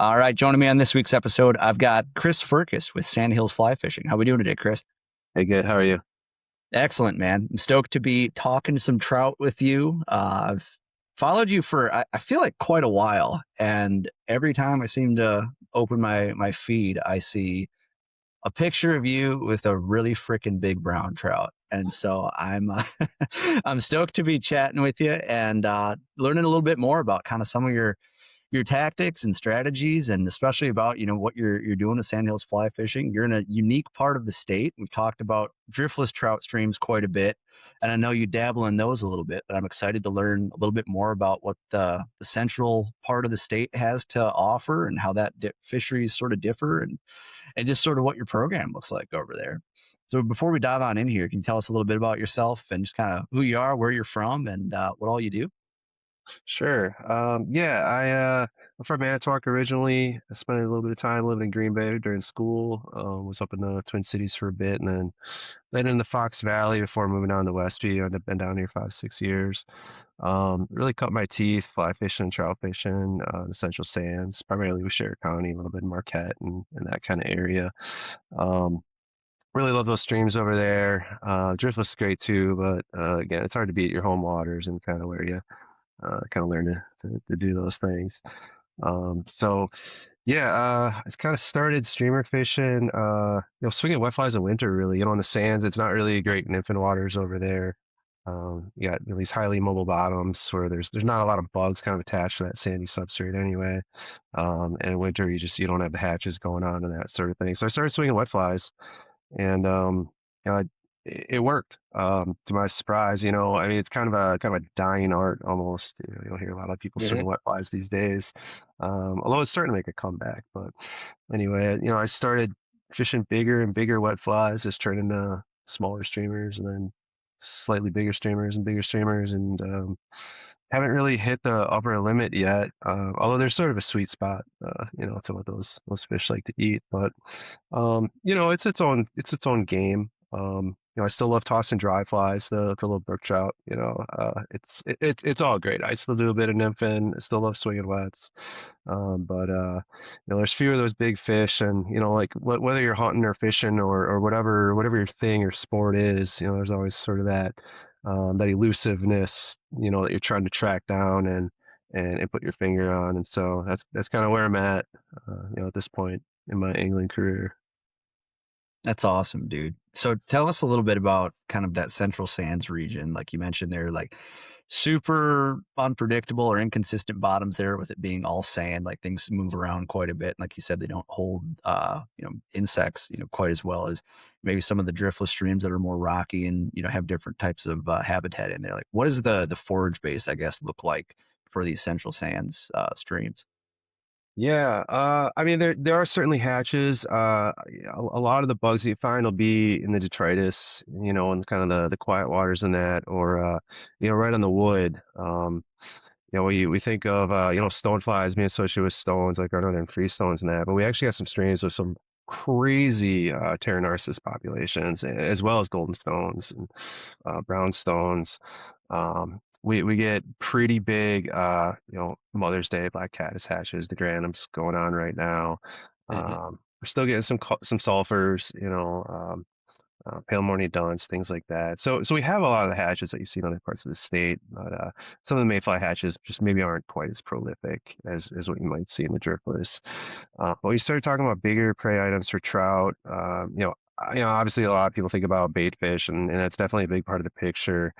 All right, joining me on this week's episode, I've got Chris Firkus with Sandhill's Fly Fishing. How we doing today, Chris? Hey, good. How are you? Excellent, man. I'm stoked to be talking some trout with you. I've followed you for I feel like quite a while, and every time I seem to open my feed, I see a picture of you with a really freaking big brown trout. And so I'm I'm stoked to be chatting with you and learning a little bit more about kind of some of your tactics and strategies, and especially about what you're doing with Sandhills fly fishing. You're in a unique part of the state. We've talked about driftless trout streams quite a bit, and I know you dabble in those a little bit. But I'm excited to learn a little bit more about what the central part of the state has to offer and how that fisheries sort of differ, and just sort of what your program looks like over there. So before we dive on in here, can you tell us a little bit about yourself and just kind of who you are, where you're from, and what all you do? Sure. I'm from Manitowoc originally. I spent a little bit of time living in Green Bay during school. Was up in the Twin Cities for a bit, and then in the Fox Valley before moving on to Westview. I've been down here 5, 6 years. Really cut my teeth fly fishing, trout fishing, the Central Sands, primarily with Sheriff County, a little bit in Marquette and that kind of area. Um, Really love those streams over there. Driftless is great too, but again, it's hard to beat your home waters and kind of where you kind of learn to do those things. So yeah, I kind of started streamer fishing, swinging wet flies in winter really, on the sands. It's not really great in infant waters over there. You got these highly mobile bottoms where there's not a lot of bugs kind of attached to that sandy substrate anyway. And in winter you don't have the hatches going on and that sort of thing. So I started swinging wet flies and you know, I, it worked. To my surprise, I mean, it's kind of a dying art almost. You don't hear a lot of people Mhm. swinging wet flies these days, although it's starting to make a comeback. But anyway, I started fishing bigger and bigger wet flies, just turning into smaller streamers, and then slightly bigger streamers, and haven't really hit the upper limit yet. Although there's sort of a sweet spot, to what those fish like to eat. But it's its own game. I still love tossing dry flies, the little brook trout. It's all great. I still do a bit of nymphing. I still love swinging wets. But there's fewer of those big fish, and like whether you're hunting or fishing or whatever your thing or sport is, there's always sort of that elusiveness, that you're trying to track down and put your finger on. And so that's kind of where I'm at, at this point in my angling career. That's awesome, dude. So tell us a little bit about kind of that Central Sands region. Like you mentioned, they're like super unpredictable or inconsistent bottoms there with it being all sand. Like things move around quite a bit. Like you said, they don't hold insects, quite as well as maybe some of the driftless streams that are more rocky and, have different types of habitat in there. Like what does the forage base, I guess, look like for these Central Sands streams? Yeah, I mean there are certainly hatches. A lot of the bugs that you find will be in the detritus, and kind of the quiet waters in that, or right on the wood. We think of stoneflies being associated with stones, like our northern freestones and that, but we actually got some streams with some crazy terra narcissus populations, as well as golden stones and brown stones. We get pretty big, Mother's Day black caddis hatches, the granums going on right now. We're still getting some sulfurs, pale morning dunce, things like that. So we have a lot of the hatches that you see in other parts of the state, but some of the mayfly hatches just maybe aren't quite as prolific as what you might see in the driftless. But we started talking about bigger prey items for trout. Obviously a lot of people think about bait fish, and that's definitely a big part of the picture.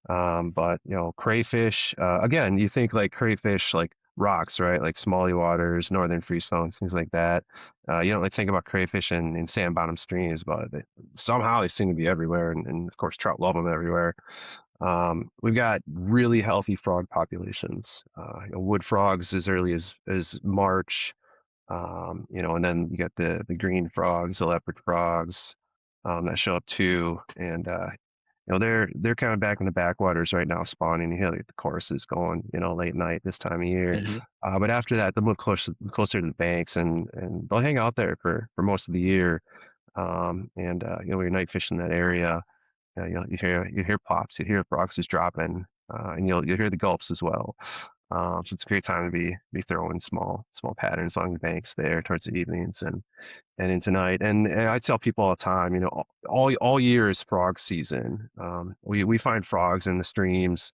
But crayfish, again, you think like crayfish, like rocks, right? Like Smalley waters, northern freestones, things like that. You don't really think about crayfish in sand bottom streams, but somehow they seem to be everywhere. And of course, trout love them everywhere. We've got really healthy frog populations, wood frogs as early as March. And then you got the green frogs, the leopard frogs, that show up too. And they're kind of back in the backwaters right now spawning. You hear like the choruses going, late night this time of year. Mhm. But after that, they'll move closer to the banks, and they'll hang out there for most of the year. When you're night fishing that area, you hear pops, you hear frogs just dropping, and you'll hear the gulps as well. So it's a great time to be throwing small patterns along the banks there towards the evenings and into night. And I tell people all the time, all year is frog season. We find frogs in the streams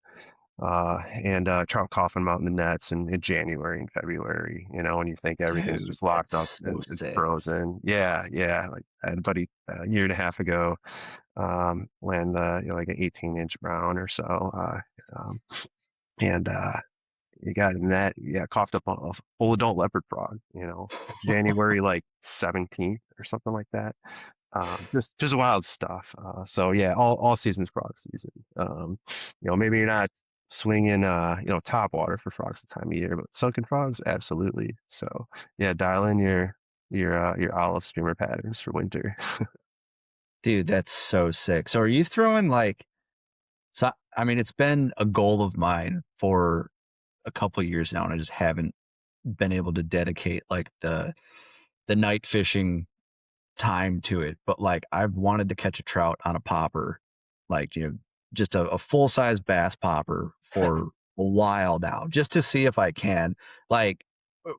and trout coughing them out in the nets in January and February, when you think everything's Dude, just locked up that's so and it's sick. frozen. Yeah, yeah. Like I had a buddy a year and a half ago, when like an 18-inch brown or so, um, and you got a net, you got coughed up a full adult leopard frog, January like 17th or something like that. Just wild stuff. So yeah, all seasons frog season. Maybe you're not swinging, top water for frogs the time of year, but sunken frogs, absolutely. So yeah, dial in your olive streamer patterns for winter. Dude, that's so sick. So are you throwing like, so I mean, it's been a goal of mine for a couple of years now, and I just haven't been able to dedicate like the night fishing time to it. But like I've wanted to catch a trout on a popper, like, just a full size bass popper for a while now, just to see if I can. Like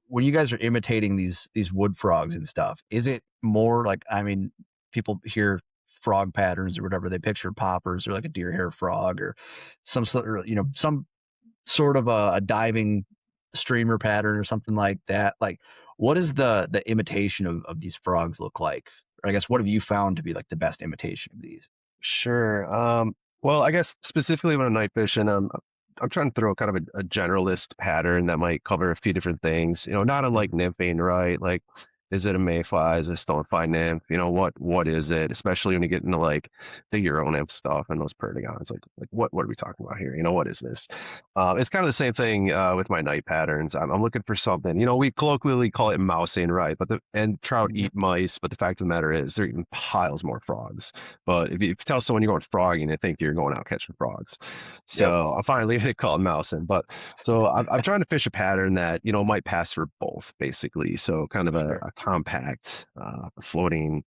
when you guys are imitating these wood frogs and stuff, is it more like, I mean, people hear frog patterns or whatever, they picture poppers or like a deer hair frog or some sort of, some sort of a diving streamer pattern or something like that. Like, what does the imitation of these frogs look like? Or I guess what have you found to be like the best imitation of these? Sure. Well, I guess specifically when I'm night fishing, I'm trying to throw kind of a generalist pattern that might cover a few different things. Not unlike nymphing, right? Like, is it a mayfly? Is it a stonefly nymph? What is it? Especially when you get into like the Euro nymph stuff and those perdigons. Like what are we talking about here? What is this? It's kind of the same thing with my night patterns. I'm looking for something. We colloquially call it mousing, right? And trout Mhm. eat mice, but the fact of the matter is they're eating piles more frogs. But if you tell someone you're going frogging, they think you're going out catching frogs. Yep. So I'm finally leaving it called mousing. But so I'm trying to fish a pattern that, might pass for both, basically. So kind of Sure. a compact, floating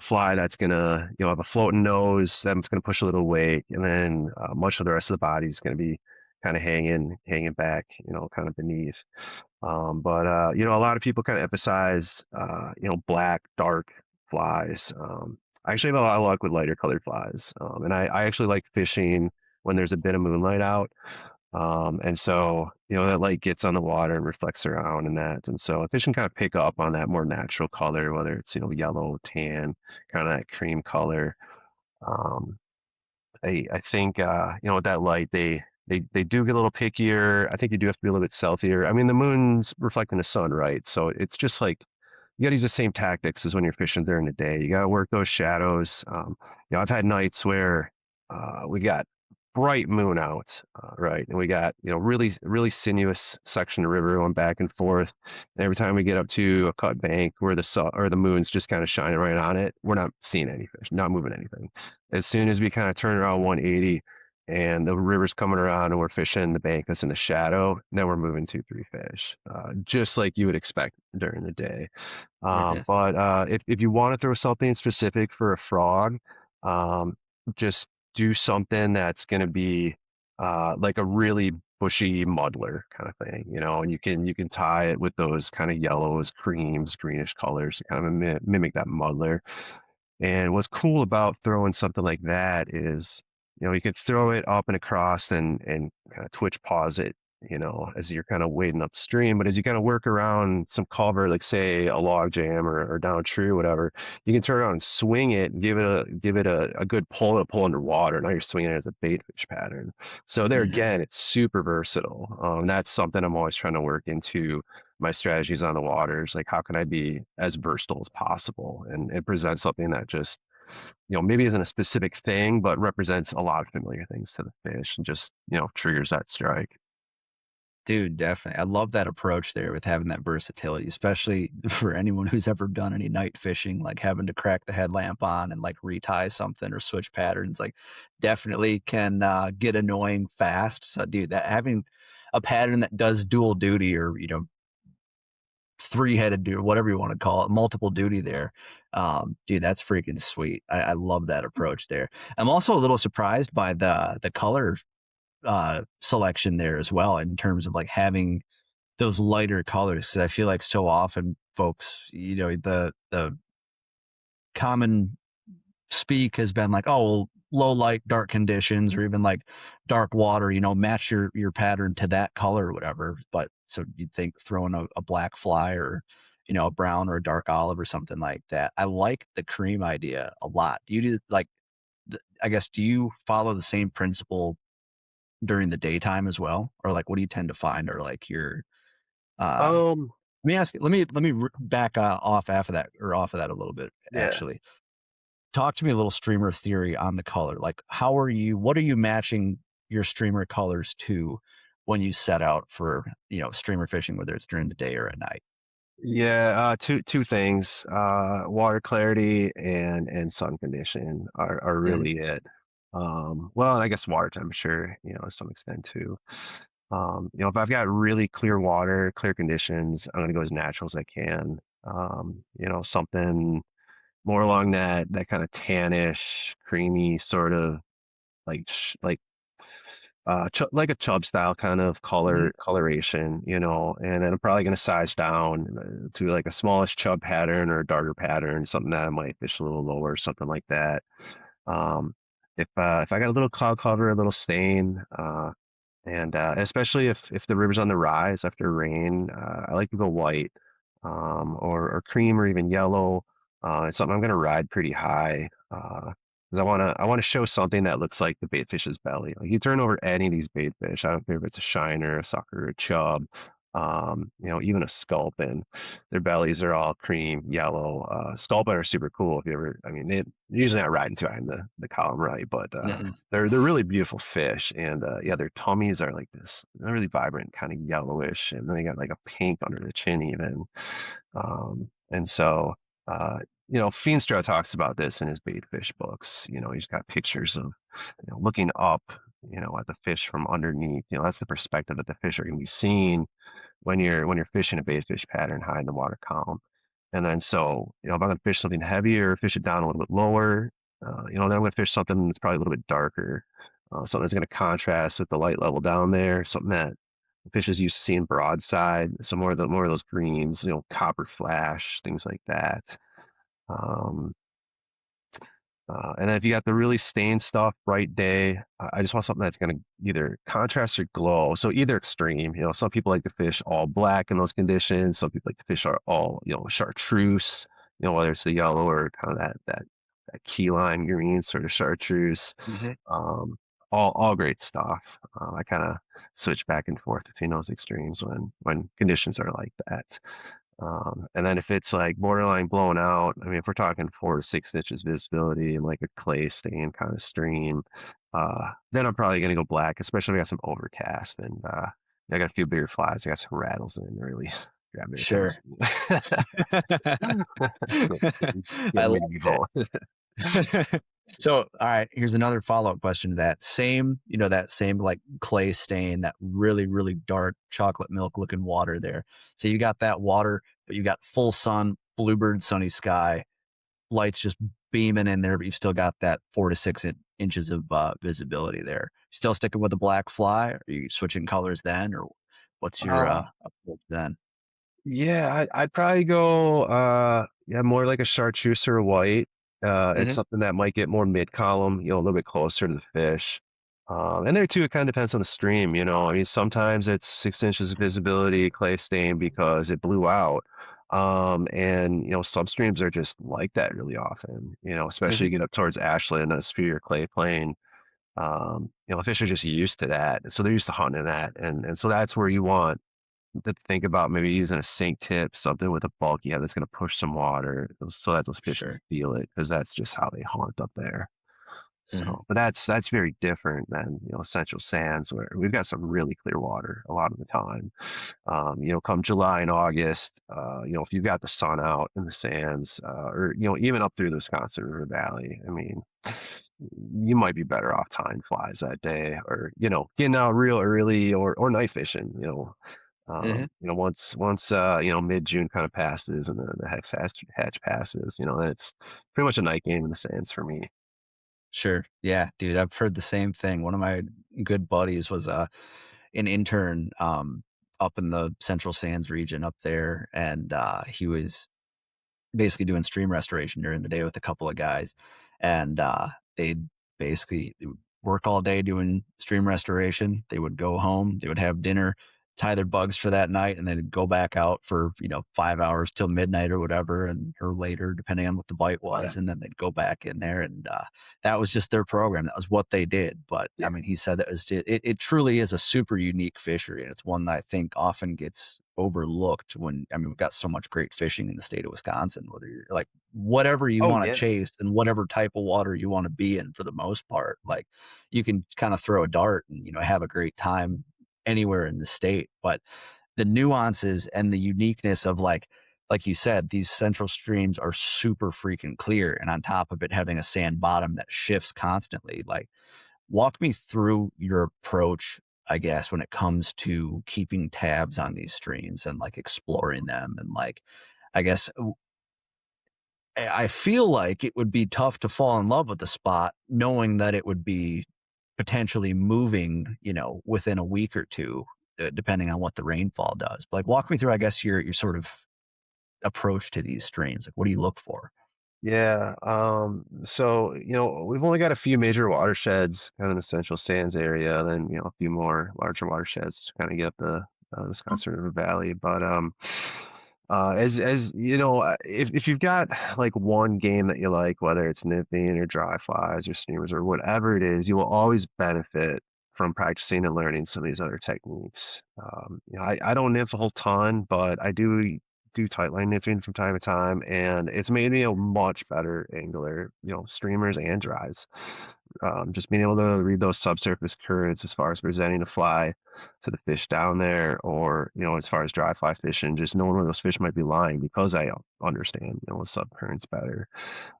fly that's gonna, have a floating nose that's gonna push a little weight, and then much of the rest of the body is gonna be kind of hanging back, kind of beneath. But a lot of people kind of emphasize, black, dark flies. I actually have a lot of luck with lighter colored flies, and I actually like fishing when there's a bit of moonlight out. And so, that light gets on the water and reflects around and that. And so fish can kind of pick up on that more natural color, whether it's, yellow, tan, kind of that cream color. Um, I think, with that light, they do get a little pickier. I think you do have to be a little bit stealthier. I mean, the moon's reflecting the sun, right? So it's just like you got to use the same tactics as when you're fishing during the day. You got to work those shadows. I've had nights where we got bright moon out, right, and we got really really sinuous section of river going back and forth. And every time we get up to a cut bank where the sun or the moon's just kind of shining right on it, we're not seeing any fish, not moving anything. As soon as we kind of turn around 180 and the river's coming around and we're fishing the bank that's in the shadow, then we're moving 2, 3 fish, just like you would expect during the day. But if you want to throw something specific for a frog, just do something that's going to be like a really bushy muddler kind of thing, and you can tie it with those kind of yellows, creams, greenish colors to kind of mimic that muddler. And what's cool about throwing something like that is, you can throw it up and across and kind of twitch pause it, as you're kind of wading upstream. But as you kind of work around some cover, like say a log jam or down a tree or whatever, you can turn around and swing it and give it a good pull and pull underwater. Now you're swinging it as a bait fish pattern. So there Mhm. again, it's super versatile. That's something I'm always trying to work into my strategies on the waters. Like, how can I be as versatile as possible and present something that just, maybe isn't a specific thing, but represents a lot of familiar things to the fish and just, triggers that strike. Dude, definitely. I love that approach there with having that versatility, especially for anyone who's ever done any night fishing, like having to crack the headlamp on and like retie something or switch patterns, like definitely can get annoying fast. So, dude, that having a pattern that does dual duty or, three-headed duty, whatever you want to call it, multiple duty there. Dude, that's freaking sweet. I love that approach there. I'm also a little surprised by the color selection there as well in terms of like having those lighter colors. Cause I feel like so often folks, the common speak has been like, oh, well, low light, dark conditions, or even like dark water, match your pattern to that color or whatever. But so you'd think throwing a black fly or, a brown or a dark olive or something like that. I like the cream idea a lot. Do you do like, I guess, do you follow the same principle during the daytime as well? Or like, what do you tend to find are like your, uh, Um, let me ask you, let me back off of that a little bit, yeah. actually. Talk to me a little streamer theory on the color. Like, what are you matching your streamer colors to when you set out for, streamer fishing, whether it's during the day or at night? Yeah, two things. Water clarity and sun condition are Mhm. really it. Well, and I guess water temperature, to some extent too. If I've got really clear water, clear conditions, I'm gonna go as natural as I can. Something more along that kind of tannish, creamy sort of like like a chub style kind of Mhm. coloration, and then I'm probably going to size down to like a smallish chub pattern or a darker pattern, something that I might fish a little lower, something like that. Um, if I got a little cloud cover, a little stain, and especially if the river's on the rise after rain, I like to go white, or cream or even yellow. It's something I'm going to ride pretty high, because I want to show something that looks like the bait fish's belly. Like you turn over any of these bait fish, I don't care if it's a shiner, a sucker, a chub, even a sculpin. Their bellies are all cream yellow. Sculpin are super cool. If you ever, I mean, they're usually not riding too high in the column, right? But Mhm. they're really beautiful fish, and yeah, their tummies are like this really vibrant, kind of yellowish, and then they got like a pink under the chin even. And so, uh, Feenstra talks about this in his bait fish books. He's got pictures of looking up, at the fish from underneath. That's the perspective that the fish are going to be seeing when you're fishing a bait fish pattern high in the water column. And then so, if I'm going to fish something heavier, fish it down a little bit lower, then I'm going to fish something that's probably a little bit darker, something that's going to contrast with the light level down there, something that the fish is used to seeing broadside, some more of those greens, copper flash, things like that. Um, and then if you got the really stained stuff, bright day, I just want something that's going to either contrast or glow. So either extreme, some people like to fish all black in those conditions. Some people like to fish are all, chartreuse, whether it's the yellow or kind of that key lime green sort of chartreuse. Mhm. Um, all great stuff. I kind of switch back and forth between those extremes when conditions are like that. And then if it's like borderline blown out, I mean, if we're talking 4 to 6 inches visibility and like a clay stain kind of stream, then I'm probably gonna go black, especially if I got some overcast and I got a few bigger flies. I got some rattles in really grab their Sure. attention. I Getting love me to it. go. So, all right, here's another follow-up question to that. That same like clay stain, that really, really dark chocolate milk looking water there. So you got that water, but you got full sun, bluebird sunny sky, lights just beaming in there, but you've still got that 4 to 6 inches of visibility there. Still sticking with the black fly? Are you switching colors then, or what's your Uh, approach then? Yeah, I'd probably go yeah, more like a chartreuse or a white. It's Hmm. something that might get more mid column, a little bit closer to the fish. And there too, it kind of depends on the stream. I mean, sometimes it's 6 inches of visibility, clay stain because it blew out. And some streams are just like that really often, especially Hmm. you get up towards Ashland and a Superior Clay Plain. The fish are just used to that. So they're used to hunting that. And so that's where you want to think about maybe using a sink tip, something with a bulk yeah that's going to push some water so that those fish can Sure. feel it because that's just how they haunt up there. Hmm. So, but that's very different than Central Sands where we've got some really clear water a lot of the time. Come July and August, if you've got the sun out in the sands, or even up through the Wisconsin River Valley, I mean, you might be better off tying flies that day, or getting out real early, or night fishing. Hmm. Once mid June kind of passes and the hatch passes, then it's pretty much a night game in the sands for me. Sure. Yeah, dude, I've heard the same thing. One of my good buddies was an intern up in the Central Sands region up there, and he was basically doing stream restoration during the day with a couple of guys, and they'd basically work all day doing stream restoration. They would go home, they would have dinner, tie their bugs for that night, and then go back out for 5 hours till midnight or whatever, and or later, depending on what the bite Yeah. was, and then they'd go back in there, and that was just their program. That was what they did. But I Yeah. mean, he said that it truly is a super unique fishery, and it's one that I think often gets overlooked when I mean we've got so much great fishing in the state of Wisconsin, whether you're like whatever you Oh want to yeah. chase and whatever type of water you want to be in for the most part. Like you can kind of throw a dart and have a great time anywhere in the state. But the nuances and the uniqueness of like you said, these central streams are super freaking clear. And on top of it having a sand bottom that shifts constantly, like walk me through your approach, I guess, when it comes to keeping tabs on these streams and like exploring them. And like, I guess I feel like it would be tough to fall in love with the spot knowing that it would be potentially moving, within a week or two, depending on what the rainfall does. But like, walk me through, I guess, your sort of approach to these streams. Like, what do you look for? Yeah. So, we've only got a few major watersheds kind of in the Central Sands area, then, a few more larger watersheds to kind of get up the Wisconsin River Valley. But as you know, if you've got like one game that you like, whether it's nymphing or dry flies or streamers or whatever it is, you will always benefit from practicing and learning some of these other techniques. I don't nymph a whole ton, but I do tightline nymphing from time to time, and it's made me a much better angler, streamers and dries. Just being able to read those subsurface currents as far as presenting a fly to the fish down there, or as far as dry fly fishing, just knowing where those fish might be lying because I understand the subcurrents better.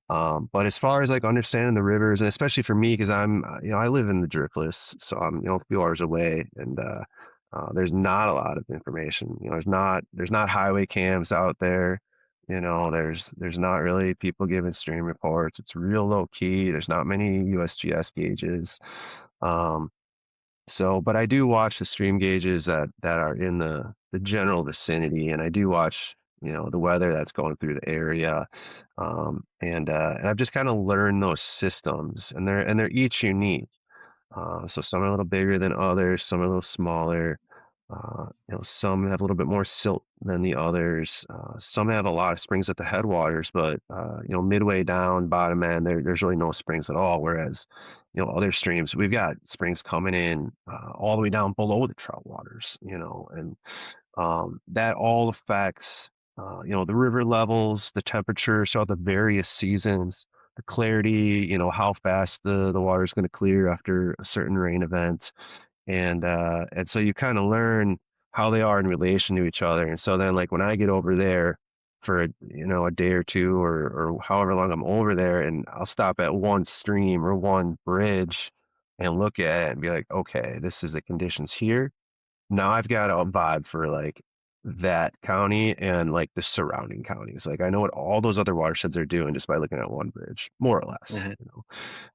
But as far as like understanding the rivers, and especially for me, because I live in the Driftless, so I'm, a few hours away, and there's not a lot of information. There's not highway cams out there. There's not really people giving stream reports. It's real low key. There's not many USGS gauges. Um, but I do watch the stream gauges that are in the general vicinity, and I do watch, the weather that's going through the area. And I've just kind of learned those systems, and they're each unique. So some are a little bigger than others, some are a little smaller. Some have a little bit more silt than the others. Some have a lot of springs at the headwaters, but midway down, bottom end, there's really no springs at all. Whereas, other streams, we've got springs coming in all the way down below the trout waters. And that all affects, the river levels, the temperature, throughout the various seasons, the clarity, how fast the water is going to clear after a certain rain event. And so you kind of learn how they are in relation to each other. And so then like when I get over there for a day or two or however long I'm over there, and I'll stop at one stream or one bridge and look at it and be like, okay, this is the conditions here. Now I've got a vibe for like that county and like the surrounding counties. Like I know what all those other watersheds are doing just by looking at one bridge, more or less.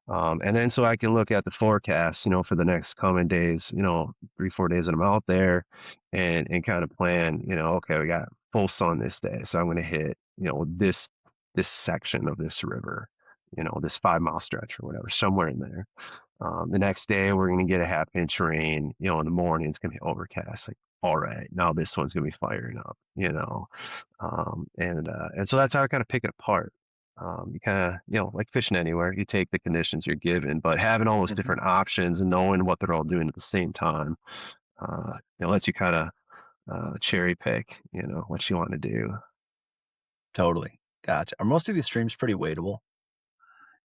Mhm. And then so I can look at the forecast, for the next coming days, 3, 4 days that I'm out there, and kind of plan, okay, we got full sun this day, so I'm going to hit, this section of this river, this 5 mile stretch or whatever, somewhere in there. The next day, we're going to get a half-inch rain. In the morning, it's going to be overcast. Like, all right, now this one's going to be firing up. And so that's how I kind of pick it apart. You kind of, like fishing anywhere, you take the conditions you're given, but having all those Mhm. different options and knowing what they're all doing at the same time, lets you kind of cherry pick, what you want to do. Totally. Gotcha. Are most of these streams pretty wadeable?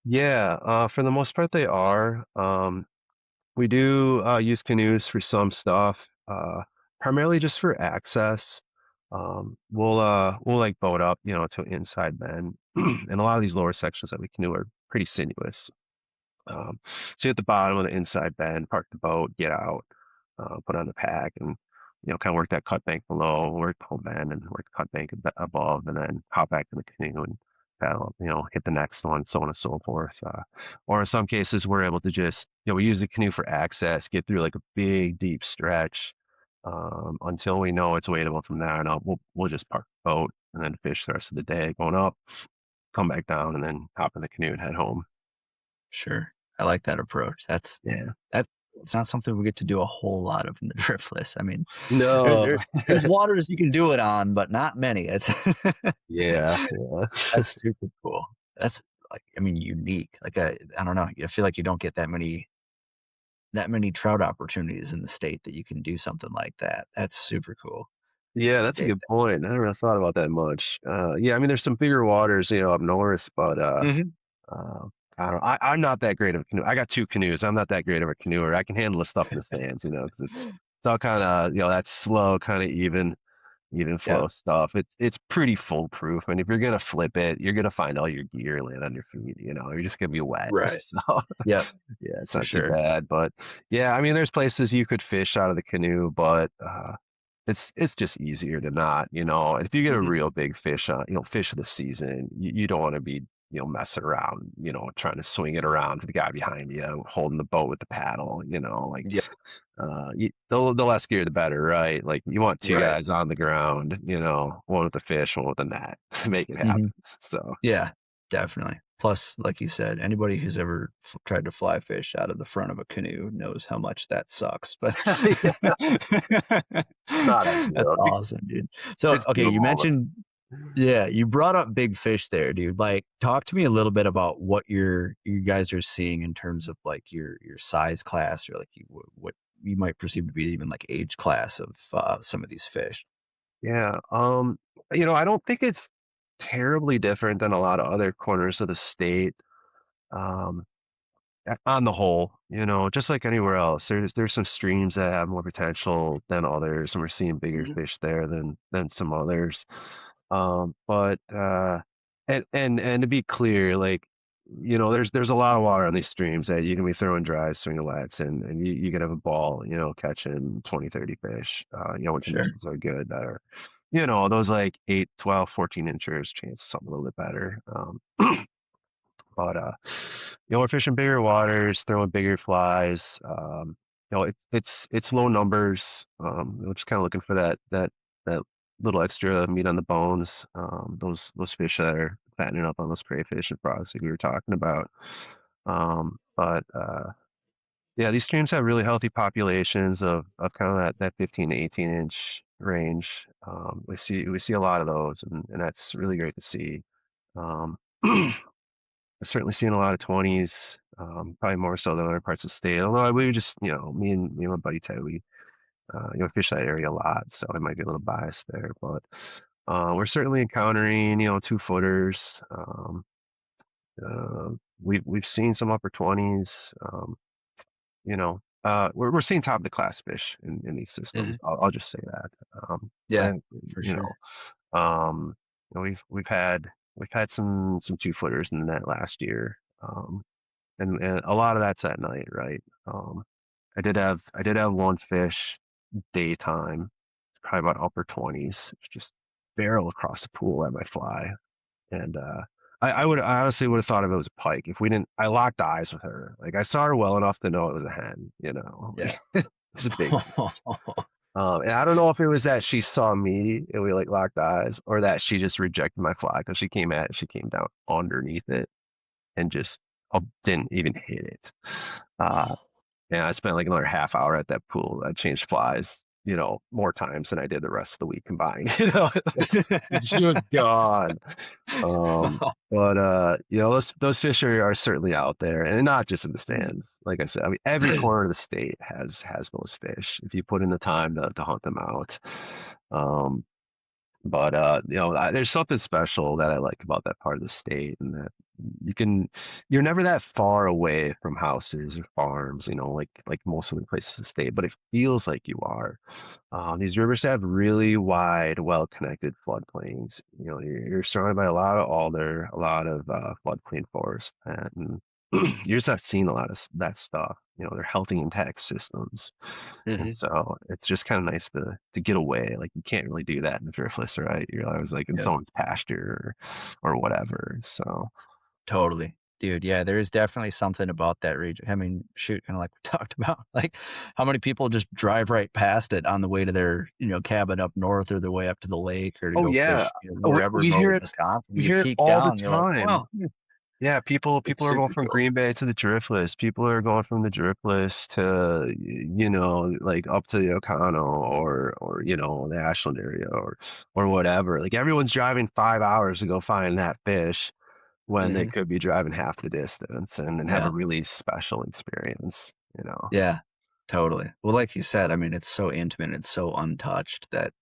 Yeah, for the most part, they are. We do use canoes for some stuff, primarily just for access. We'll like boat up, to an inside bend, and a lot of these lower sections that we canoe are pretty sinuous. So you at the bottom of the inside bend, park the boat, get out, put on the pack, and kind of work that cut bank below, work the whole bend, and work the cut bank above, and then hop back in the canoe and paddle, hit the next one, so on and so forth. Or in some cases, we're able to just, we use the canoe for access, get through like a big, deep stretch until we know it's wadeable from there. And we'll just park the boat and then fish the rest of the day, going up, come back down, and then hop in the canoe and head home. Sure. I like that approach. Yeah. That's it's not something we get to do a whole lot of in the driftless. I mean, there's No. there's there's waters you can do it on, but not many. It's Yeah. Yeah. that's super cool. That's like, I mean, unique. Like I don't know. I feel like you don't get that many trout opportunities in the state that you can do something like that. That's super cool. Yeah, I that's a dig good point. I never really thought about that much. Yeah, I mean, there's some bigger waters, up north, but that. Hmm. uh, I don't. I'm not that great of a canoe. I got two canoes. I'm not that great of a canoeer. I can handle the stuff in the sands, because it's all kind of that slow, kind of even Yeah. flow stuff. It's pretty foolproof. And if you're gonna flip it, you're gonna find all your gear land on your feet. You're just gonna be wet. Right. So Yep. yeah, it's For not too sure. bad. But yeah, I mean, there's places you could fish out of the canoe, but it's just easier to not. If you get a Hmm. real big fish on, fish of the season, you don't want to be messing around, trying to swing it around to the guy behind you, holding the boat with the paddle, like Yeah. the less gear, the better, right? Like you want two Right. guys on the ground, one with the fish, one with the net, make it happen. Hmm. So Yeah. Definitely. Plus, like you said, anybody who's ever tried to fly fish out of the front of a canoe knows how much that sucks. But yeah, not that's ideal. awesome, dude. So, It's okay, you doable. mentioned, yeah, you brought up big fish there, dude. Like, talk to me a little bit about what you guys are seeing in terms of like your size class, or like what you might perceive to be even like age class of some of these fish. Yeah. I don't think it's terribly different than a lot of other corners of the state. Um, on the whole, just like anywhere else, there's some streams that have more potential than others, and we're seeing bigger Mhm. fish there than some others. But and to be clear, like there's a lot of water on these streams that you can be throwing dries, swing-a-lets, and you can have a ball, catching 20, 30 fish. When Sure. conditions are good that are, those like 8, 12, 14 inches, chance of something a little bit better. But we're fishing bigger waters, throwing bigger flies. It's low numbers. We're just kind of looking for that little extra meat on the bones. Those fish that are fattening up on those crayfish and frogs like we were talking about. But yeah, these streams have really healthy populations of kind of that 15 to 18 inch range. We see a lot of those, and that's really great to see. Um, I've certainly seen a lot of 20s, probably more so than other parts of the state. Although we just, me and my buddy Ted, we, fish that area a lot, so I might be a little biased there. But we're certainly encountering, 2 footers. Uh, we've seen some upper 20s. We're seeing top of the class fish in these Mhm. systems. I'll just say that. Yeah, And for you know, sure. um, we've had some 2 footers in the net last year. And a lot of that's at night, right? Um, I did have one fish daytime, probably about upper 20s, just barrel across the pool at my fly, and I honestly would have thought if it was a pike if we didn't. I locked eyes with her, like I saw her well enough to know it was a hen, Yeah. like it was a big fish. And I don't know if it was that she saw me and we like locked eyes, or that she just rejected my fly because she came down underneath it and just didn't even hit it. Uh, Oh. and I spent like another half hour at that pool. I changed flies, more times than I did the rest of the week combined. She was gone. But those fish are certainly out there, and not just in the Mhm. stands. Like I said, I mean, every corner of the state has those fish if you put in the time to hunt them out. Um, but there's something special that I like about that part of the state, and that you can, you're never that far away from houses or farms, like most of the places in the state, but it feels like you are. These rivers have really wide, well-connected floodplains. You're surrounded by a lot of alder, a lot of floodplain forest, and you're just not seeing a lot of that stuff. They're healthy intact systems. And Hmm. so it's just kind of nice to get away. Like you can't really do that in the driftless, right? You're always like in Yep. someone's pasture or whatever. So Totally. Dude, yeah, there is definitely something about that region. I mean, shoot, kind of like we talked about, like how many people just drive right past it on the way to their, cabin up north or their way up to the lake or to oh go yeah, fish, wherever in northern Wisconsin. we You hear it peek all the down, you're like, time. well, Yeah, people it's are going super from cool. Green Bay to the Driftless. People are going from the Driftless to, like up to the Ocano or the Ashland area or whatever. Like everyone's driving 5 hours to go find that fish when they Hmm. could be driving half the distance and have a Yeah. really special experience. Yeah. Totally. Well, like you said, I mean, it's so intimate, it's so untouched that,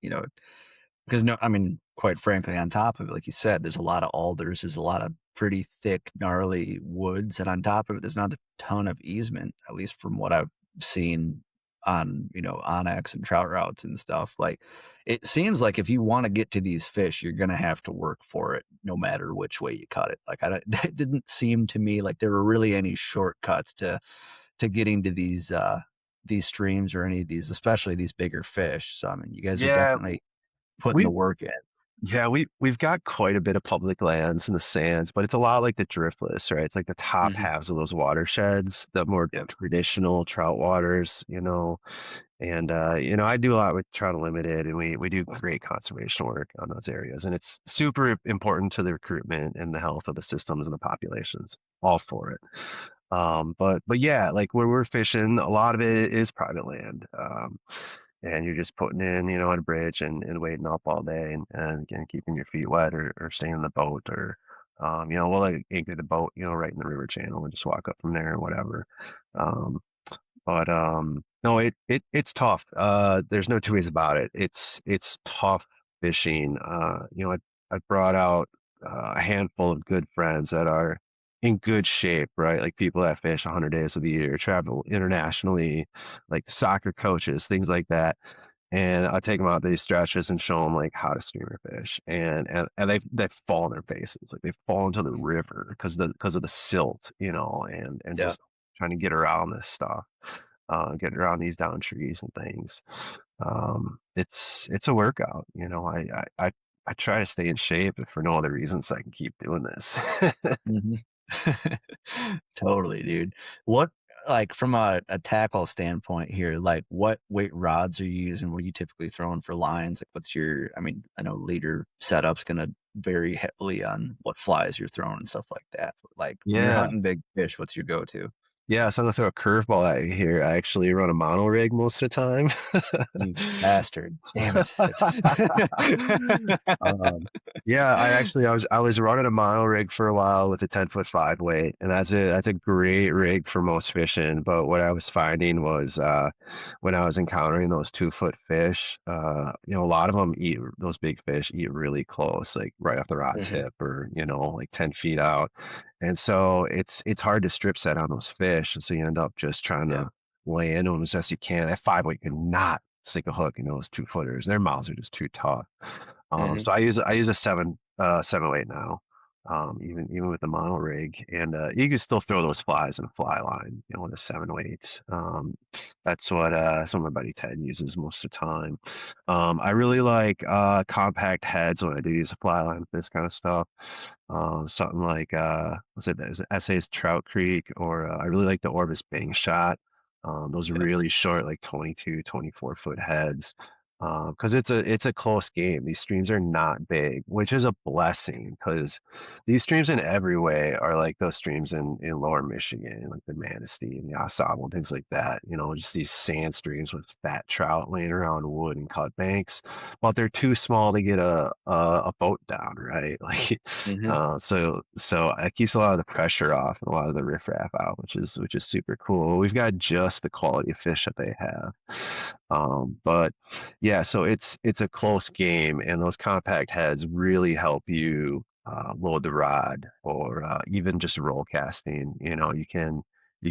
because no, I mean, quite frankly, on top of it, like you said, there's a lot of alders, there's a lot of pretty thick, gnarly woods, and on top of it, there's not a ton of easement, at least from what I've seen on, Onyx and trout routes and stuff. Like, it seems like if you want to get to these fish, you're gonna have to work for it, no matter which way you cut it. Like, I don't, it didn't seem to me like there were really any shortcuts to getting to these streams or any of these, especially these bigger fish. So I mean, you guys are Yeah, definitely putting the we work in. Yeah, we've got quite a bit of public lands in the sands, but it's a lot like the driftless, right? It's like the top Mhm. halves of those watersheds, the more Yep. traditional trout waters. And I do a lot with Trout Unlimited, and we do great conservation work on those areas, and it's super important to the recruitment and the health of the systems and the populations. All for it. But yeah, like where we're fishing, a lot of it is private land. And you're just putting in, on a bridge and waiting up all day and again keeping your feet wet or staying in the boat or we'll like anchor the boat, right in the river channel and just walk up from there or whatever. Um, but no, it's tough. There's no two ways about it. It's tough fishing. I brought out a handful of good friends that are in good shape, right? Like people that fish 100 days of the year, travel internationally, like soccer coaches, things like that. And I take them out these stretches and show them like how to streamer fish, and they fall on their faces, like they fall into the river because of the silt, and Yeah. just trying to get around this stuff, get around these down trees and things. It's a workout. I try to stay in shape if for no other reason so I can keep doing this. Mhm. Totally, dude. What like from a tackle standpoint here, like what weight rods are you using? What are you typically throwing for lines? Like what's your I mean, I know leader setup's gonna vary heavily on what flies you're throwing and stuff like that. But like when you're Yeah. hunting big fish, what's your go-to? Yeah, so I'm gonna throw a curveball at you here. I actually run a mono rig most of the time. You bastard. Damn it. It's Um, yeah, I was running a mono rig for a while with a 10 foot 5 weight, and that's a great rig for most fishing. But what I was finding was when I was encountering those 2 foot fish, a lot of them eat those big fish eat really close, like right off the rod Mhm. tip or like 10 feet out. And so it's hard to strip set on those fish, and so you end up just trying Yeah. to lay into them as best you can. That 5 weight cannot sink a hook in those 2 footers. Their mouths are just too tough. Mhm. So I use a 7 weight now, even with the mono rig, and you can still throw those flies in a fly line, with a 7 weight. That's what my buddy Ted uses most of the time. I really like compact heads when I do use a fly line for this kind of stuff. Something like what's it? Is it SA's Trout Creek, or I really like the Orbis Bang Shot. Those are Yep. really short, like 22, 24 foot heads. Because it's a close game. These streams are not big, which is a blessing because these streams in every way are like those streams in lower Michigan, like the Manistee and the Osable and things like that. Just these sand streams with fat trout laying around wood and cut banks, but they're too small to get a boat down, right? Like, Mhm. so it keeps a lot of the pressure off and a lot of the riffraff out, which is super cool. We've got just the quality of fish that they have. But yeah, so it's a close game, and those compact heads really help you load the rod or even just roll casting. You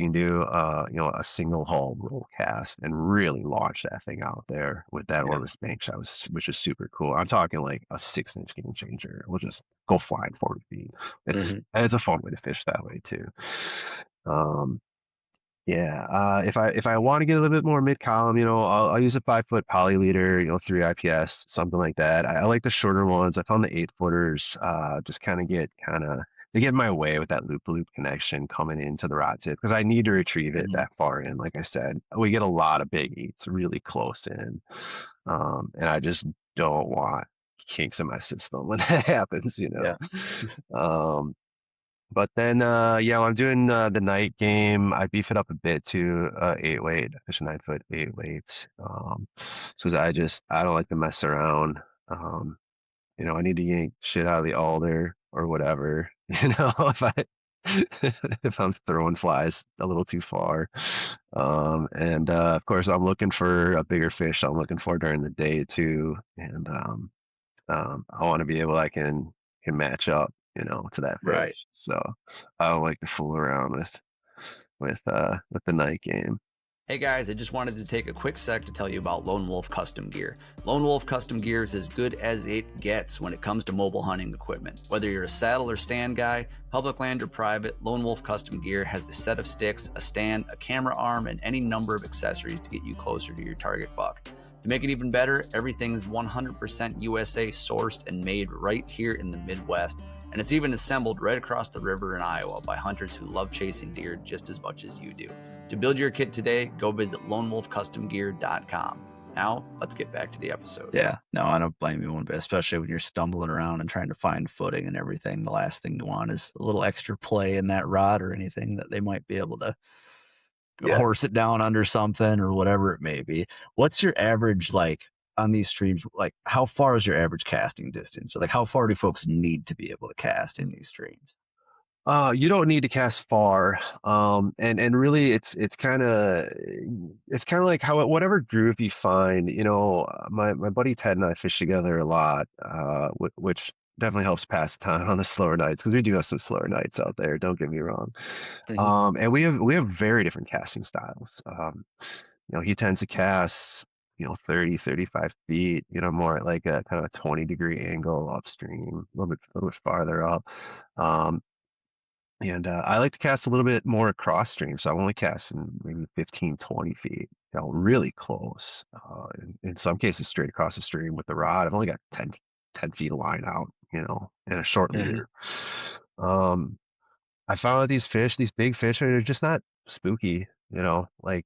can do a single hull roll cast and really launch that thing out there with that Yeah. Orbis bank shot, which is super cool. I'm talking like a 6 inch game changer. We'll just go flying 40 feet. It's Mhm. and it's a fun way to fish that way too. Um, yeah, if I want to get a little bit more mid column, I'll use a 5 foot poly leader, 3 IPS, something like that. I like the shorter ones. I found the 8 footers just they get in my way with that loop loop connection coming into the rod tip because I need to retrieve it Mhm. that far in. Like I said, we get a lot of big eats really close in, and I just don't want kinks in my system when that happens. Yeah. Um, but then, yeah, when I'm doing the night game, I beef it up a bit to 8 weight, fish a 9 foot 8 weight, because I don't like to mess around. Um, I need to yank shit out of the alder or whatever. If I if I'm throwing flies a little too far. And of course, I'm looking for a bigger fish. I'm looking for during the day too, and I want to be able I can match up, to that Right. fish. So I don't like to fool around with the night game. Hey guys, I just wanted to take a quick sec to tell you about Lone Wolf Custom Gear. Lone Wolf Custom Gear is as good as it gets when it comes to mobile hunting equipment. Whether you're a saddle or stand guy, public land or private, Lone Wolf Custom Gear has a set of sticks, a stand, a camera arm, and any number of accessories to get you closer to your target buck. To make it even better, everything is 100% USA sourced and made right here in the Midwest, and it's even assembled right across the river in Iowa by hunters who love chasing deer just as much as you do. To build your kit today, go visit lonewolfcustomgear.com. Now, let's get back to the episode. Yeah, no, I don't blame you one bit, especially when you're stumbling around and trying to find footing and everything. The last thing you want is a little extra play in that rod or anything that they might be able to Yeah. horse it down under something or whatever it may be. What's your average, like, on these streams? Like, how far is your average casting distance? Or, like, how far do folks need to be able to cast in these streams? You don't need to cast far. And really it's kind of like how whatever groove you find, my buddy Ted and I fish together a lot, which definitely helps pass time on the slower nights because we do have some slower nights out there, don't get me wrong. Mhm. And we have very different casting styles. He tends to cast, 30, 35 feet, more at like a kind of a 20-degree angle upstream, a little bit farther up. Um, and I like to cast a little bit more across stream. So I'm only casting maybe 15, 20 feet, really close. In some cases, straight across the stream with the rod. I've only got 10 feet of line out, and a short Mhm. leader. Um, I found that these big fish are just not spooky, like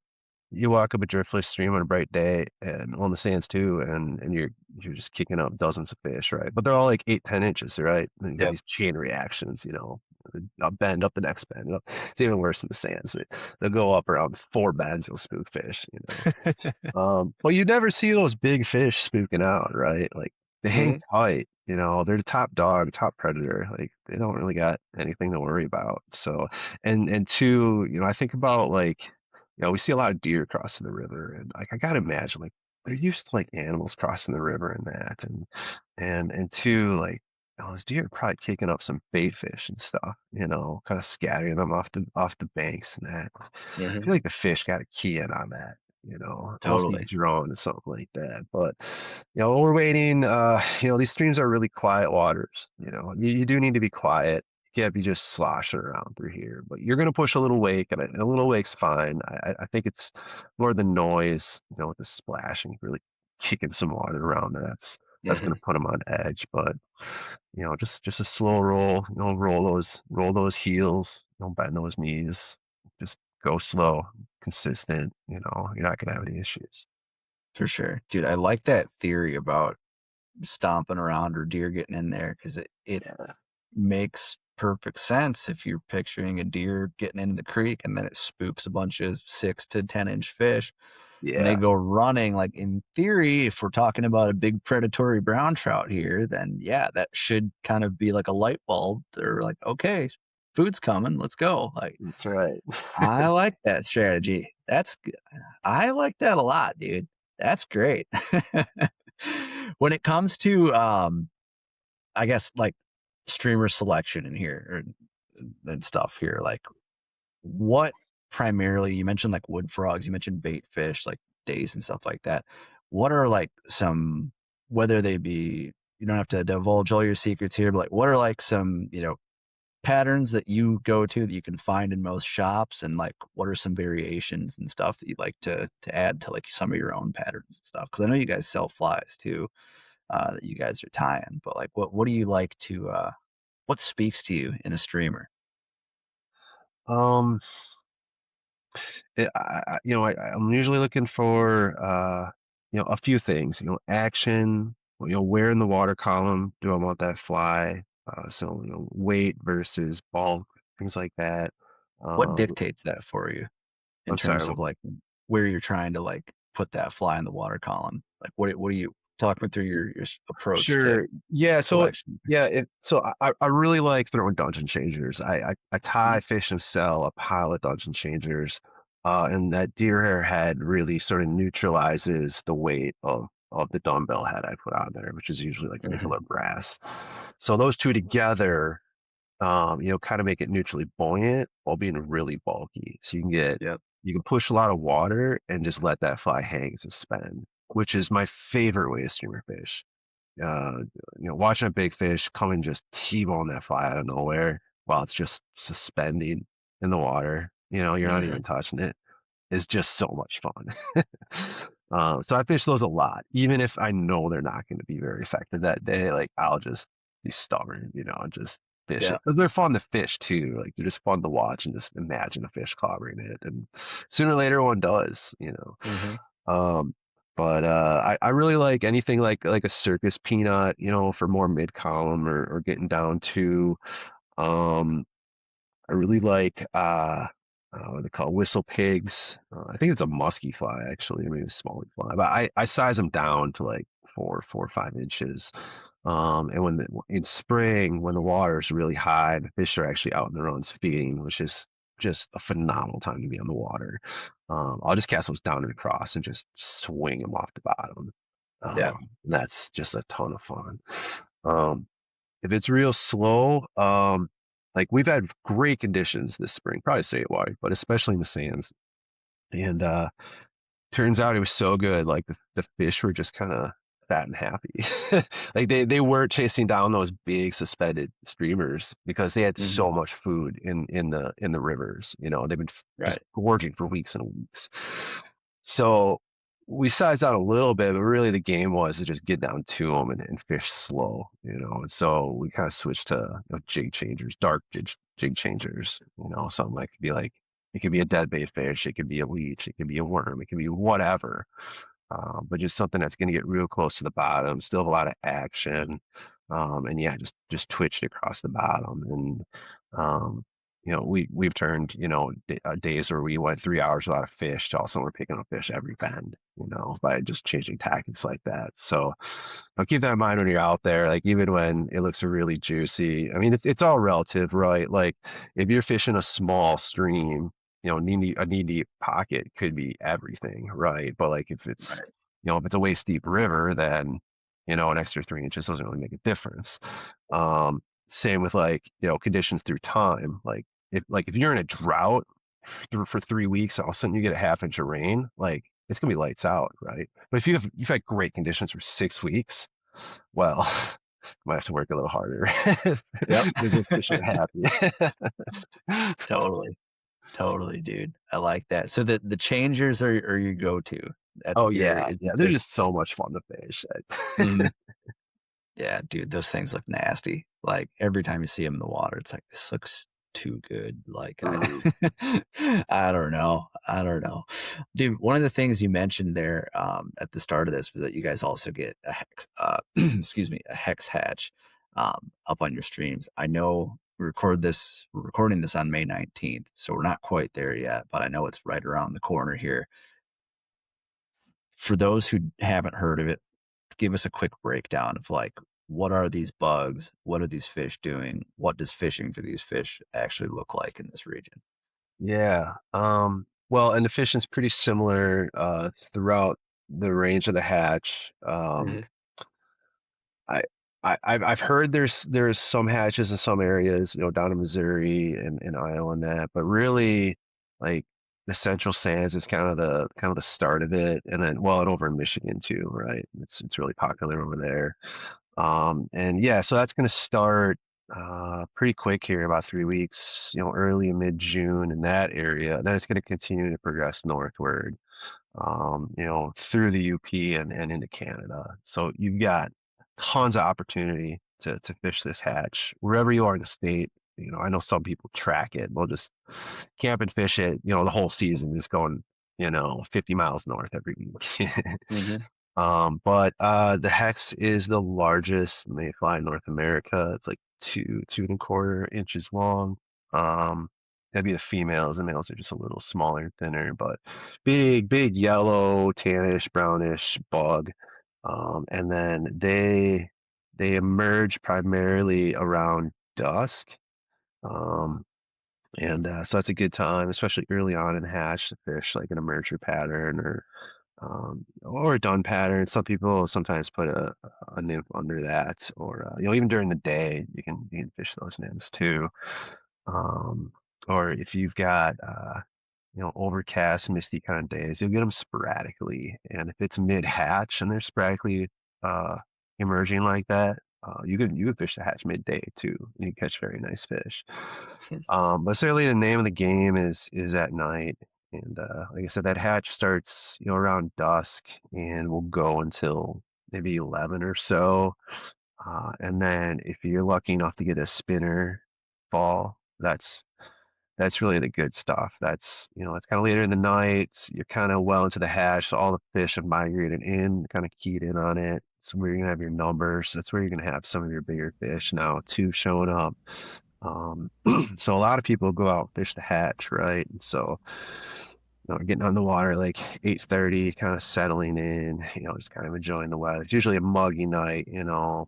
you walk up a driftless stream on a bright day and on the sands too, and you're just kicking up dozens of fish, right? But they're all like 8, 10 inches, right? And you got Yep. these chain reactions, a bend up the next bend. It's even worse in the sands. They'll go up around 4 bends, you'll spook fish. But you never see those big fish spooking out, right? Like they hang Mhm. tight, they're the top dog, top predator. Like they don't really got anything to worry about. So, and two, I think about like, we see a lot of deer crossing the river, and like I gotta imagine like they're used to like animals crossing the river and that, and two, like, those deer are probably kicking up some bait fish and stuff, kind of scattering them off the banks and that. I Mhm. feel like the fish got a key in on that, it must be Totally. drawn to something like that. But while we're waiting, these streams are really quiet waters. You do need to be quiet. You can't be just sloshing around through here. But you're gonna push a little wake, and a little wake's fine. I think it's more the noise, with the splashing, really kicking some water around. That's gonna Mhm. put them on edge. But just a slow roll. Roll those heels. Don't bend those knees. Just go slow, consistent. You're not gonna have any issues. For sure. Dude, I like that theory about stomping around or deer getting in there because it Yeah. makes perfect sense if you're picturing a deer getting into the creek and then it spooks a bunch of 6 to 10 inch fish and they Yeah. go running. Like, in theory, if we're talking about a big predatory brown trout here, then yeah, that should kind of be like a light bulb. They're like, okay, food's coming, let's go. Like, That's right. I like that strategy. That's good. I like that a lot, dude. That's great. When it comes to I guess, like, streamer selection in here and stuff here, like, what primarily, you mentioned, like, wood frogs, you mentioned bait fish, like days and stuff like that. What are, like, some, whether they be, you don't have to divulge all your secrets here, but, like, what are, like, some, patterns that you go to that you can find in most shops, and like what are some variations and stuff that you'd like to add to like some of your own patterns and stuff? Because I know you guys sell flies too, that you guys are tying, but like what do you like to what speaks to you in a streamer? Um, I'm usually looking for, a few things, action, where in the water column do I want that fly? So, weight versus bulk, things like that. What Um, dictates that for you in I'm sorry. terms of like where you're trying to like put that fly in the water column? Like what do you talk me through your approach to Sure. Yeah. So selection? yeah. I really like throwing dungeon changers. I tie, Mhm. fish, and sell a pile of dungeon changers, and that deer hair head really sort of neutralizes the weight of the dumbbell head I put on there, which is usually like nickel or Mhm. brass. So those two together, kind of make it neutrally buoyant while being really bulky. So Yep. you can push a lot of water and just let that fly hang suspend, which is my favorite way to streamer fish. Uh, watching a big fish come and just T-bone that fly out of nowhere while it's just suspending in the water. You're not even Mhm. touching it. Is just so much fun. So I fish those a lot, even if I know they're not going to be very effective that day. Like I'll just be stubborn, and just fish Yeah. it because they're fun to fish too. Like they're just fun to watch and just imagine a fish clobbering it, and sooner or later one does. Mhm. Um, but I really like anything like a circus peanut, for more mid column or getting down to um I really like what they call whistle pigs. I think it's a musky fly actually, maybe a smallie fly. But I size them down to like 4 or 5 inches. And in spring when the water is really high, the fish are actually out in the runs feeding, which is just a phenomenal time to be on the water. I'll just cast those down and across and just swing them off the bottom. Yeah. And that's just a ton of fun. Um, if it's real slow, like we've had great conditions this spring, probably statewide, but especially in the sands. And turns out it was so good. Like the fish were just kind of fat and happy. Like they weren't chasing down those big suspended streamers because they had Mhm. so much food in the rivers. They've been just Right. gorging for weeks and weeks. So we sized out a little bit, but really the game was to just get down to them and fish slow. And so we kind of switched to jig changers, dark jig changers. Something like it could be a dead bait fish, it could be a leech, it could be a worm, it could be whatever. But just something that's going to get real close to the bottom, still have a lot of action, and yeah, just twitched across the bottom. And we've turned days where we went 3 hours without a fish to also we're picking up fish every bend, by just changing tactics like that. So I'll keep that in mind when you're out there. Like even when it looks really juicy, I mean it's all relative, right? Like if you're fishing a small stream, knee deep pocket could be everything, right? But like Right. if it's a waist deep river, then an extra 3 inches doesn't really make a difference. Same with like conditions through time. Like if you're in a drought for 3 weeks, all of a sudden you get a half inch of rain, like it's gonna be lights out, right? But if you've had great conditions for 6 weeks, well, you might have to work a little harder Yep. because those fish are happy. Totally. Totally, dude. I like that. So the changers are your go-to. Oh That's your yeah, is yeah, it they're just just so much fun to fish. mhm. Yeah, dude, those things look nasty. Like every time you see them in the water, it's like this looks too good. Like Mhm. I don't know. I don't know. Dude, one of the things you mentioned there at the start of this was that you guys also get a hex excuse me, a hex hatch up on your streams. I know we're recording this on May 19th, so we're not quite there yet, but I know it's right around the corner here. For those who haven't heard of it, give us a quick breakdown of like what are these bugs? What are these fish doing? What does fishing for these fish actually look like in this region? Yeah. Well, and the fishing's pretty similar throughout the range of the hatch. Mhm. I, I've heard there's some hatches in some areas, down in Missouri and Iowa and that, but really like the Central Sands is kind of the start of it, and then well, and over in Michigan too, right? It's really popular over there. And yeah, so that's going to start. pretty quick here, about 3 weeks, early and mid-June in that area. Then it's going to continue to progress northward, through the UP and into Canada. So you've got tons of opportunity to fish this hatch wherever you are in the state. I know some people track it. They'll just camp and fish it, the whole season, just going, 50 miles north every week. Hmm. But the hex is the largest mayfly in North America. It's like 2.25 inches long. Um, that'd be the females. The males are just a little smaller and thinner, but big yellow, tannish, brownish bug. And then they emerge primarily around dusk. Um, and so that's a good time, especially early on in the hatch to fish like an emerger pattern or a dun pattern. Some people sometimes put a nymph under that, or even during the day you can fish those nymphs too. Um, or if you've got overcast, misty kind of days, you'll get them sporadically. And if it's mid hatch and they're sporadically uh, emerging like that, you could fish the hatch midday too. And you catch very nice fish. But certainly the name of the game is at night. And like I said, that hatch starts, around dusk and will go until maybe 11 or so. And then if you're lucky enough to get a spinner fall, that's really the good stuff. It's kind of later in the night. You're kind of well into the hatch, so all the fish have migrated in, kind of keyed in on it. It's where you're gonna have your numbers. That's where you're gonna have some of your bigger fish now too showing up. Um, so a lot of people go out and fish the hatch, right? And so, getting on the water like 8:30, kind of settling in, just kind of enjoying the weather. It's usually a muggy night,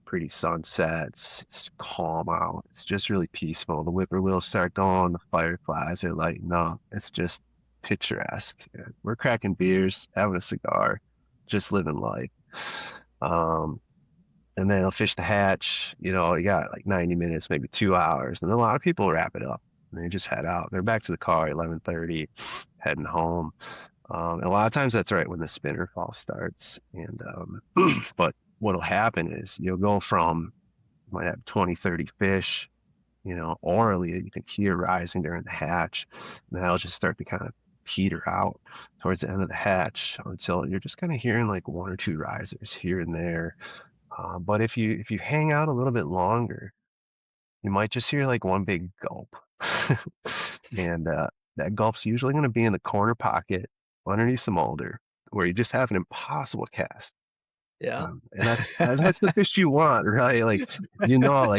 pretty sunsets. It's calm out. It's just really peaceful. The whippoorwills start going, the fireflies are lighting up. It's just picturesque. Yeah, we're cracking beers, having a cigar, just living life. Um, and then they'll fish the hatch. You got like 90 minutes, maybe 2 hours, and then a lot of people wrap it up and they just head out. They're back to the car at 11:30, heading home. And a lot of times that's right when the spinner fall starts. And but what'll happen is you'll go from you might have 20, 30 fish, orally you can hear rising during the hatch, and that'll just start to kind of peter out towards the end of the hatch until you're just kind of hearing like one or two risers here and there. But if you hang out a little bit longer, you might just hear like one big gulp. And that gulp's usually going to be in the corner pocket underneath some alder where you just have an impossible cast. Yeah. And that's the fish you want, right? Like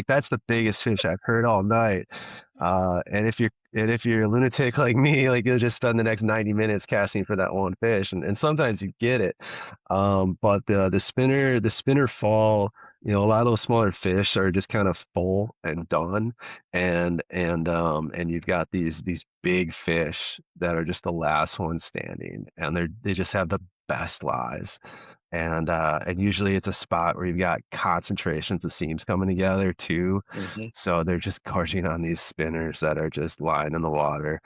that's the biggest fish I've heard all night. And if you're a lunatic like me, like you'll just spend the next 90 minutes casting for that one fish, and sometimes you get it. But the spinner fall, a lot of those smaller fish are just kind of full and done, and you've got these big fish that are just the last ones standing, and they just have the best lives. And usually it's a spot where you've got concentrations of seams coming together too. Hmm. So they're just gorging on these spinners that are just lying in the water.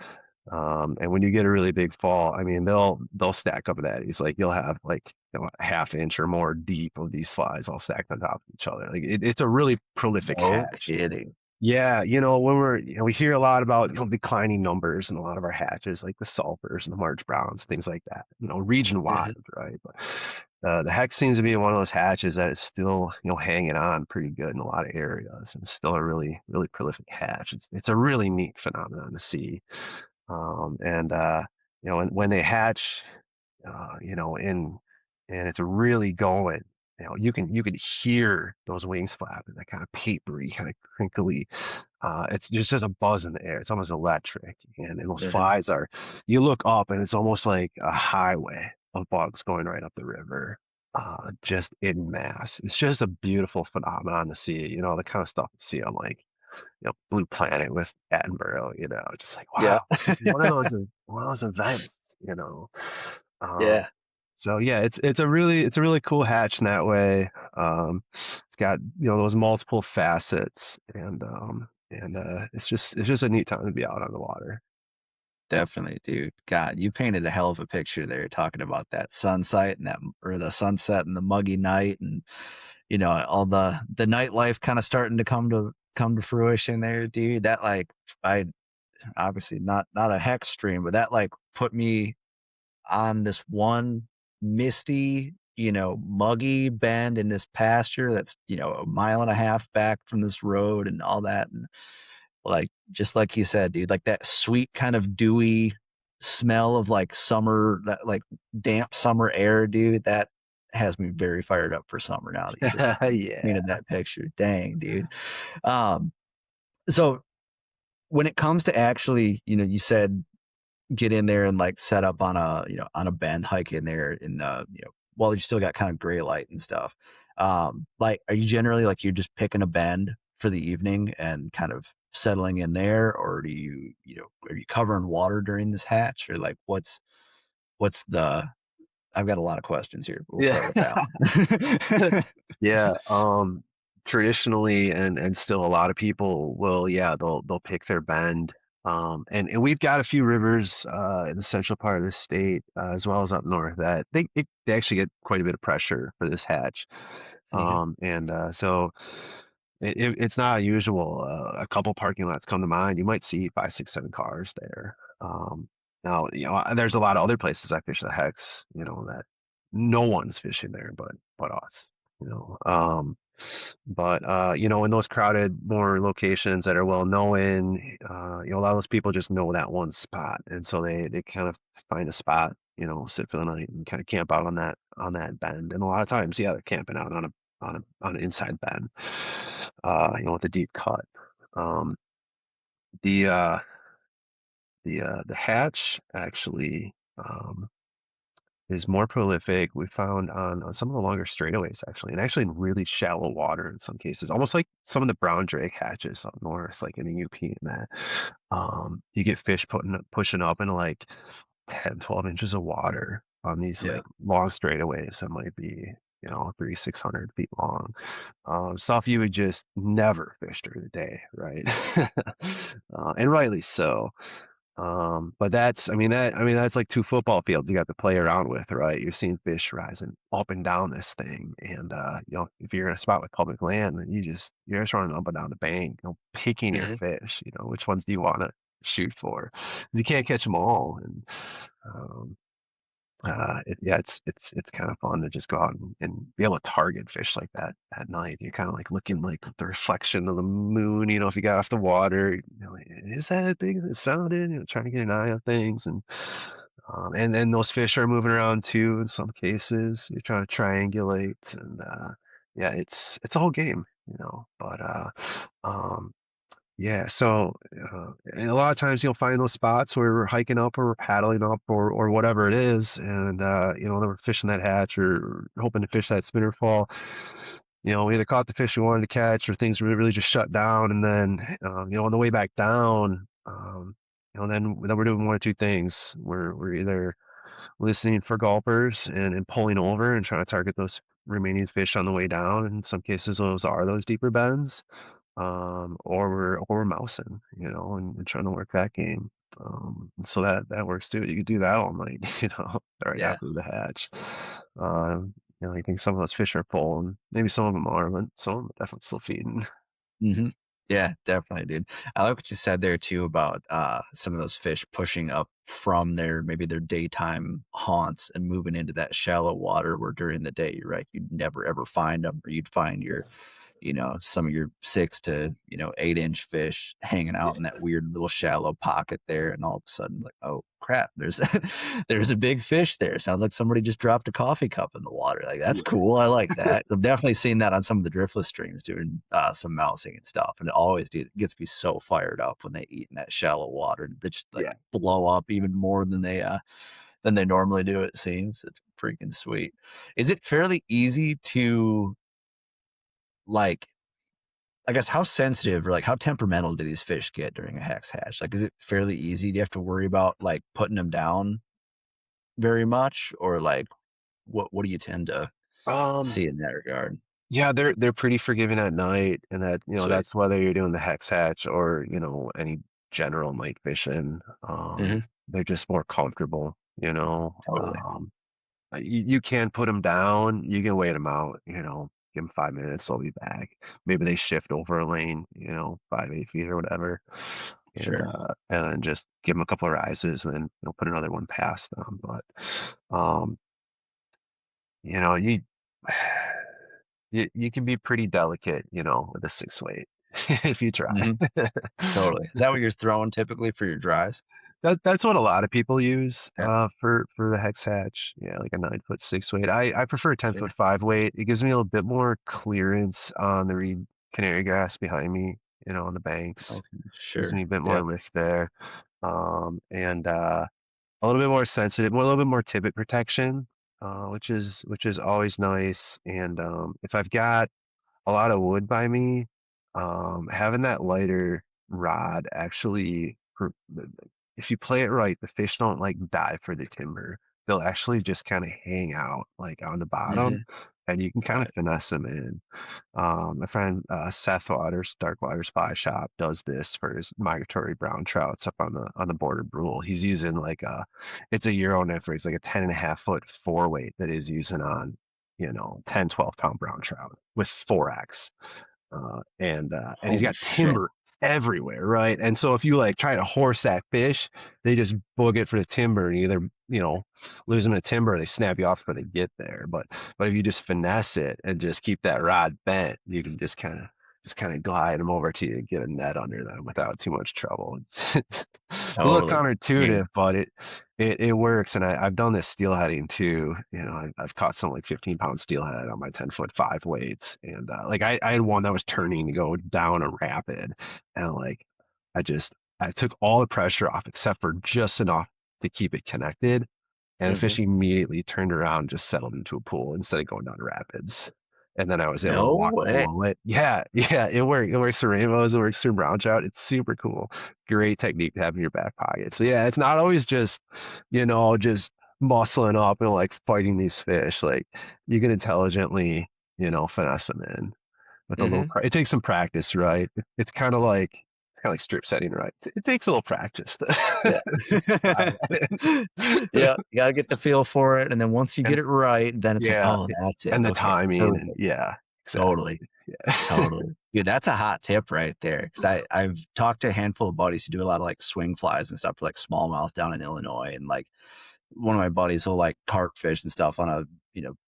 And when you get a really big fall, I mean, they'll stack up at these. Like you'll have like a half inch or more deep of these flies all stacked on top of each other. Like it's a really prolific No hatch. kidding. Yeah, when we hear a lot about declining numbers in a lot of our hatches, like the sulfurs and the March Browns, things like that, region wide, Hmm. right? But the hex seems to be one of those hatches that is still, hanging on pretty good in a lot of areas, and still a really, really prolific hatch. It's a really neat phenomenon to see. And when they hatch, and it's really going. You could hear those wings flapping, that kind of papery, kind of crinkly. It's just a buzz in the air. It's almost electric, and those Hmm. flies are. You look up, and it's almost like a highway of bugs going right up the river, just in mass. It's just a beautiful phenomenon to see. The kind of stuff you see on like Blue Planet with Attenborough. Just like Yeah. wow, just one of those events. Um, Yeah. so yeah, it's a really cool hatch in that way. It's got those multiple facets, and it's just a neat time to be out on the water. Definitely, dude. God, you painted a hell of a picture there talking about that sunset and the sunset and the muggy night and all the nightlife kind of starting to come come to fruition there, dude. That like I obviously not a hex stream, but that like put me on this one misty, muggy bend in this pasture that's, a mile and a half back from this road and all that. And like, just like you said, dude, like that sweet kind of dewy smell of like summer, that like damp summer air, dude, that has me very fired up for summer now that you just Yeah. painted that picture. Dang, dude. Um, so when it comes to actually, you said get in there and like set up on a bend, hike in there in the, while you still got kind of gray light and stuff. Like, are you generally like you're just picking a bend for the evening and kind of settling in there, or do are you covering water during this hatch, or like what's the I've got a lot of questions here, but we'll Yeah. start with that one. Yeah, traditionally and still a lot of people will, yeah, they'll pick their bend. And we've got a few rivers in the central part of the state, as well as up north that they actually get quite a bit of pressure for this hatch. Mhm. And so it's not unusual. A couple parking lots come to mind. You might see five, six, seven cars there. Now, there's a lot of other places I fish the hex, that no one's fishing there but us, you know. But in those crowded more locations that are well known, a lot of those people just know that one spot, and so they kind of find a spot, sit for the night and kind of camp out on that bend. And a lot of times, yeah, they're camping out on an inside bend, with a deep cut. Um, the uh, the hatch actually. Is more prolific. We found on some of the longer straightaways actually, and actually in really shallow water in some cases, almost like some of the brown drake hatches up north, like in the UP and that. You get fish pushing up into like 10, 12 inches of water on these Yeah. like long straightaways that might be, 600 feet long. Stuff you would just never fish during the day, right? And rightly so. But that's like two football fields you got to play around with, right? You're seeing fish rising up and down this thing. And if you're in a spot with public land, then you're just running up and down the bank, picking your Mhm. fish, which ones do you want to shoot for? 'Cause you can't catch them all. And um yeah, it's kind of fun to just go out and be able to target fish like that at night. You're kind of like looking like the reflection of the moon, if you got off the water, is that as big as it sounded? Trying to get an eye on things. And then those fish are moving around too in some cases. You're trying to triangulate, and yeah, it's a whole game, but um yeah, so and a lot of times you'll find those spots where we're hiking up or we're paddling up or whatever it is, and then we're fishing that hatch or hoping to fish that spinner fall. We either caught the fish we wanted to catch or things really just shut down, and then on the way back down, then we're doing one or two things. We're either listening for gulpers and pulling over and trying to target those remaining fish on the way down. In some cases, those are those deeper bends, or we're mousing, and trying to work that game. And so that works too. You could do that all night, right Yeah. after the hatch. You think some of those fish are full, and maybe some of them are, but some of them are definitely still feeding. Hmm. Yeah, definitely, dude. I like what you said there too about some of those fish pushing up from maybe their daytime haunts and moving into that shallow water where during the day, you're right, you'd never ever find them, or you'd find some of your 6 to 8 inch fish hanging out in that weird little shallow pocket there, and all of a sudden, like, oh crap, there's there's a big fish there. Sounds like somebody just dropped a coffee cup in the water. Like, that's Yeah, cool. I like that. I've definitely seen that on some of the driftless streams doing some mousing and stuff, and it gets me so fired up when they eat in that shallow water. They just like yeah. blow up even more than they normally do. It seems it's freaking sweet. Is it fairly easy to like I guess how sensitive or like how temperamental do these fish get during a hex hatch? Like, is it fairly easy? Do you have to worry about like putting them down very much, or like what do you tend to Um, see in that regard? yeah, they're pretty forgiving at night, and Sweet. that's whether you're doing the hex hatch or any general night fishing. Hmm. They're just more comfortable, Totally. You can put them down, you can wait them out, give them 5 minutes, they'll be back. Maybe they shift over a lane, 5, 8 feet or whatever, Sure. and then just give them a couple of rises, and then put another one past them. But um, you know, you you can be pretty delicate, with a 6 weight if you try. Hmm. Totally. Is that what you're throwing typically for your dries? That's what a lot of people use Yeah. for the hex hatch. Yeah, like a 9 foot 6 weight. I prefer a 10 foot Sure. 5 weight. It gives me a little bit more clearance on the reed canary grass behind me, on the banks. Okay. Gives me Sure. a bit more Yeah. lift there. And a little bit more sensitive, a little bit more tippet protection, which is always nice. And if I've got a lot of wood by me, having that lighter rod actually, if you play it right, the fish don't like dive for the timber. They'll actually just kind of hang out like on the bottom, Hmm. and you can kind of Right. finesse them in. My friend Seth Waters, Dark Water Spy Shop, does this for his migratory brown trouts up on the border brule. He's using it's a Euro net for, it's like a 10.5 foot 4 weight that he's using on 10, 12 pound brown trout with 4X. And he's Holy got shit. timber everywhere, right? And so if you like try to horse that fish, they just book it for the timber, and either lose them to timber, or they snap you off before they get there. But if you just finesse it and just keep that rod bent, you can just kind of glide them over to you and get a net under them without too much trouble. It's a little Totally. Yeah. counterintuitive, but it works. And I've done this steelheading too. I've caught some like 15-pound steelhead on my 10 foot 5 weights. And like I had one that was turning to go down a rapid. And like I took all the pressure off except for just enough to keep it connected. And the Hmm. fish immediately turned around and just settled into a pool instead of going down the rapids. And then I was able to No walk way. below it. Yeah, yeah, it worked. It works for rainbows. It works for brown trout. It's super cool. Great technique to have in your back pocket. So yeah, it's not always just muscling up and like fighting these fish. Like you can intelligently, finesse them in with a little. Hmm. It takes some practice, right? It's kind of like strip setting, right? It takes a little practice to Yeah. dial that in. Yeah. You gotta get the feel for it. And then once you get And it right, then it's like, yeah, oh, that's it. and the Okay. timing, and Perfect. yeah, exactly. Totally. Yeah. Totally. Dude, that's a hot tip right there. Cause I've talked to a handful of buddies who do a lot of like swing flies and stuff for like smallmouth down in Illinois. And like one of my buddies will like carp fish and stuff on a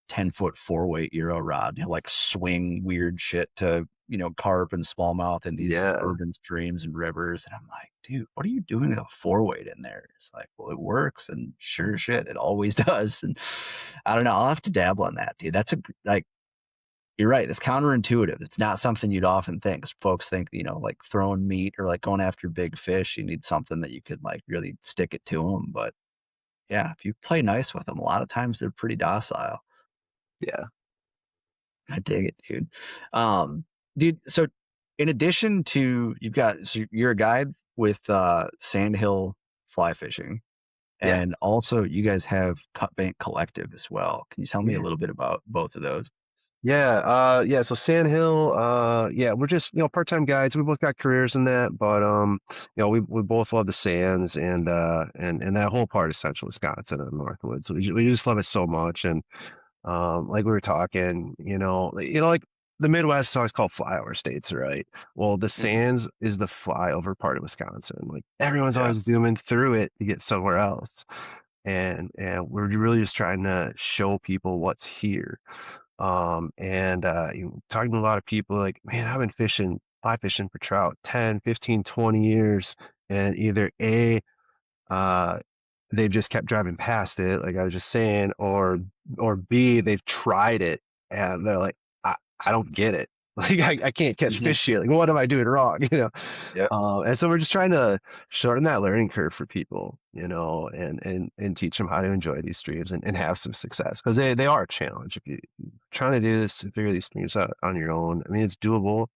10-foot 4-weight Euro rod. He'll like swing weird shit to carp and smallmouth in these Yeah. urban streams and rivers. And I'm like, dude, what are you doing with a 4-weight in there? It's like, well, it works, and sure as shit, it always does. And I don't know, I'll have to dabble on that, dude. That's like, you're right. It's counterintuitive. It's not something you'd often think. 'Cause folks think, like throwing meat or like going after big fish, you need something that you could like really stick it to them. But yeah, if you play nice with them, a lot of times they're pretty docile. Yeah. I dig it, dude. Um, dude, so in addition to so you're a guide with Sandhill fly fishing, Yeah. and also you guys have Cut Bank Collective as well. Can you tell me a Yeah. little bit about both of those? Yeah. Yeah. So Sandhill, yeah, we're just, part-time guides. We both got careers in that, but we both love the sands, and that whole part of central Wisconsin and Northwoods. We just love it so much. And like we were talking, like the Midwest is always called flyover states, right? Well, the Hmm. sands is the flyover part of Wisconsin. Like everyone's Yeah. always zooming through it to get somewhere else. And we're really just trying to show people what's here. Talking to a lot of people, like, man, I've been fly fishing for trout 10, 15, 20 years. And either uh, they've just kept driving past it, like I was just saying, or B, they've tried it and they're like, I don't get it. Like I can't catch Hmm. fish here. Like what am I doing wrong? Yep. And so we're just trying to shorten that learning curve for people, and teach them how to enjoy these streams and have some success, because they are a challenge. If you're trying to do this and figure these streams out on your own, I mean, it's doable.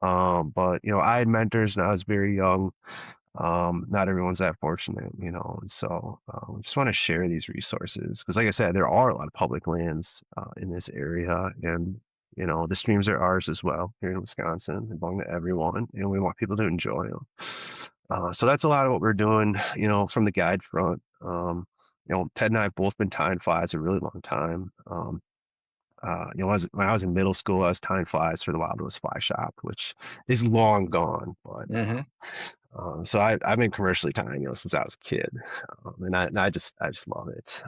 But I had mentors when I was very young. Not everyone's that fortunate, and so we just want to share these resources, because, like I said, there are a lot of public lands in this area, and the streams are ours as well here in Wisconsin. They belong to everyone, and we want people to enjoy them. So that's a lot of what we're doing, from the guide front. Ted and I have both been tying flies a really long time. when I was in middle school, I was tying flies for the Wild Rose Fly Shop, which is long gone. But Hmm. so I've been commercially tying, since I was a kid, and I just love it.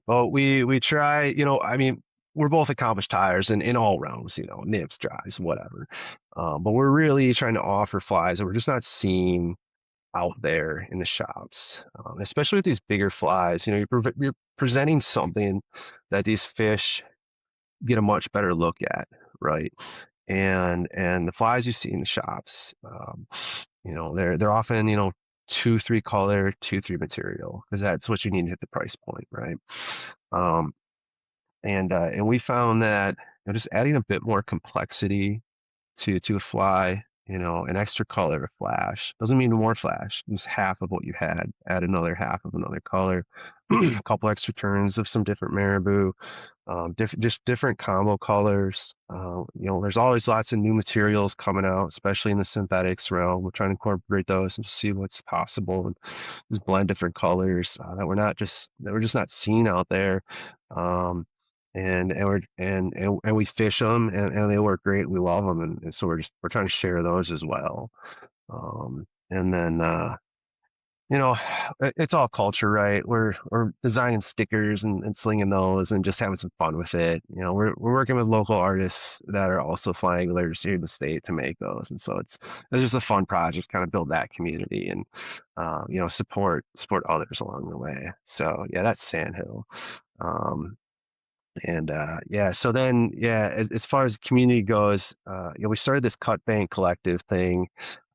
But we try, I mean, we're both accomplished tires in all realms, nips, drives, whatever. But we're really trying to offer flies that we're just not seeing out there in the shops, especially with these bigger flies. You're presenting something that these fish get a much better look at, right? And the flies you see in the shops, they're often, two, three color, two, three material, because that's what you need to hit the price point, right? Um, and we found that just adding a bit more complexity to a fly, an extra color, a flash. Doesn't mean more flash. It's half of what you had. Add another half of another color, a couple extra turns of some different marabou, just different combo colors. There's always lots of new materials coming out, especially in the synthetics realm. We're trying to incorporate those and see what's possible and just blend different colors that we're just not seeing out there. And we fish them and they work great. We love them, and so we're trying to share those as well. And then you know, it's all culture, right? We're designing stickers and slinging those and just having some fun with it. We're working with local artists that are also flying anglers here in the state to make those, and so it's just a fun project, kind of build that community and support others along the way. So yeah, that's Sandhill. Um, and yeah, so then yeah, as far as the community goes, we started this cut bank collective thing.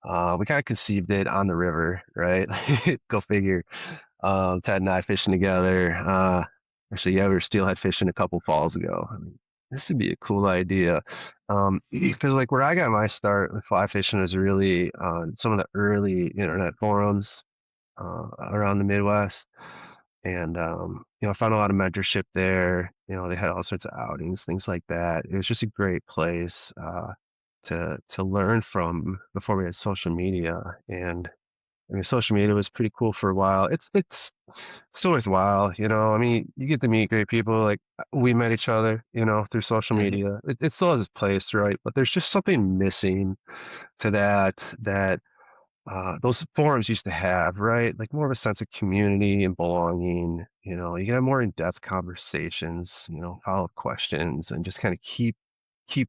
We kind of conceived it on the river, right? Go figure. Ted and I fishing together. Actually, yeah, we were steelhead fishing a couple falls ago. I mean, this would be a cool idea. Because like where I got my start with fly fishing was really on some of the early internet forums around the Midwest. And I found a lot of mentorship there. They had all sorts of outings, things like that. It was just a great place to learn from before we had social media. And I mean, social media was pretty cool for a while. It's still worthwhile. I mean, you get to meet great people. Like we met each other, through social Hmm. media. It still has its place, right? But there's just something missing to that those forums used to have, right? Like more of a sense of community and belonging. You get more in-depth conversations, follow-up questions, and just kind of keep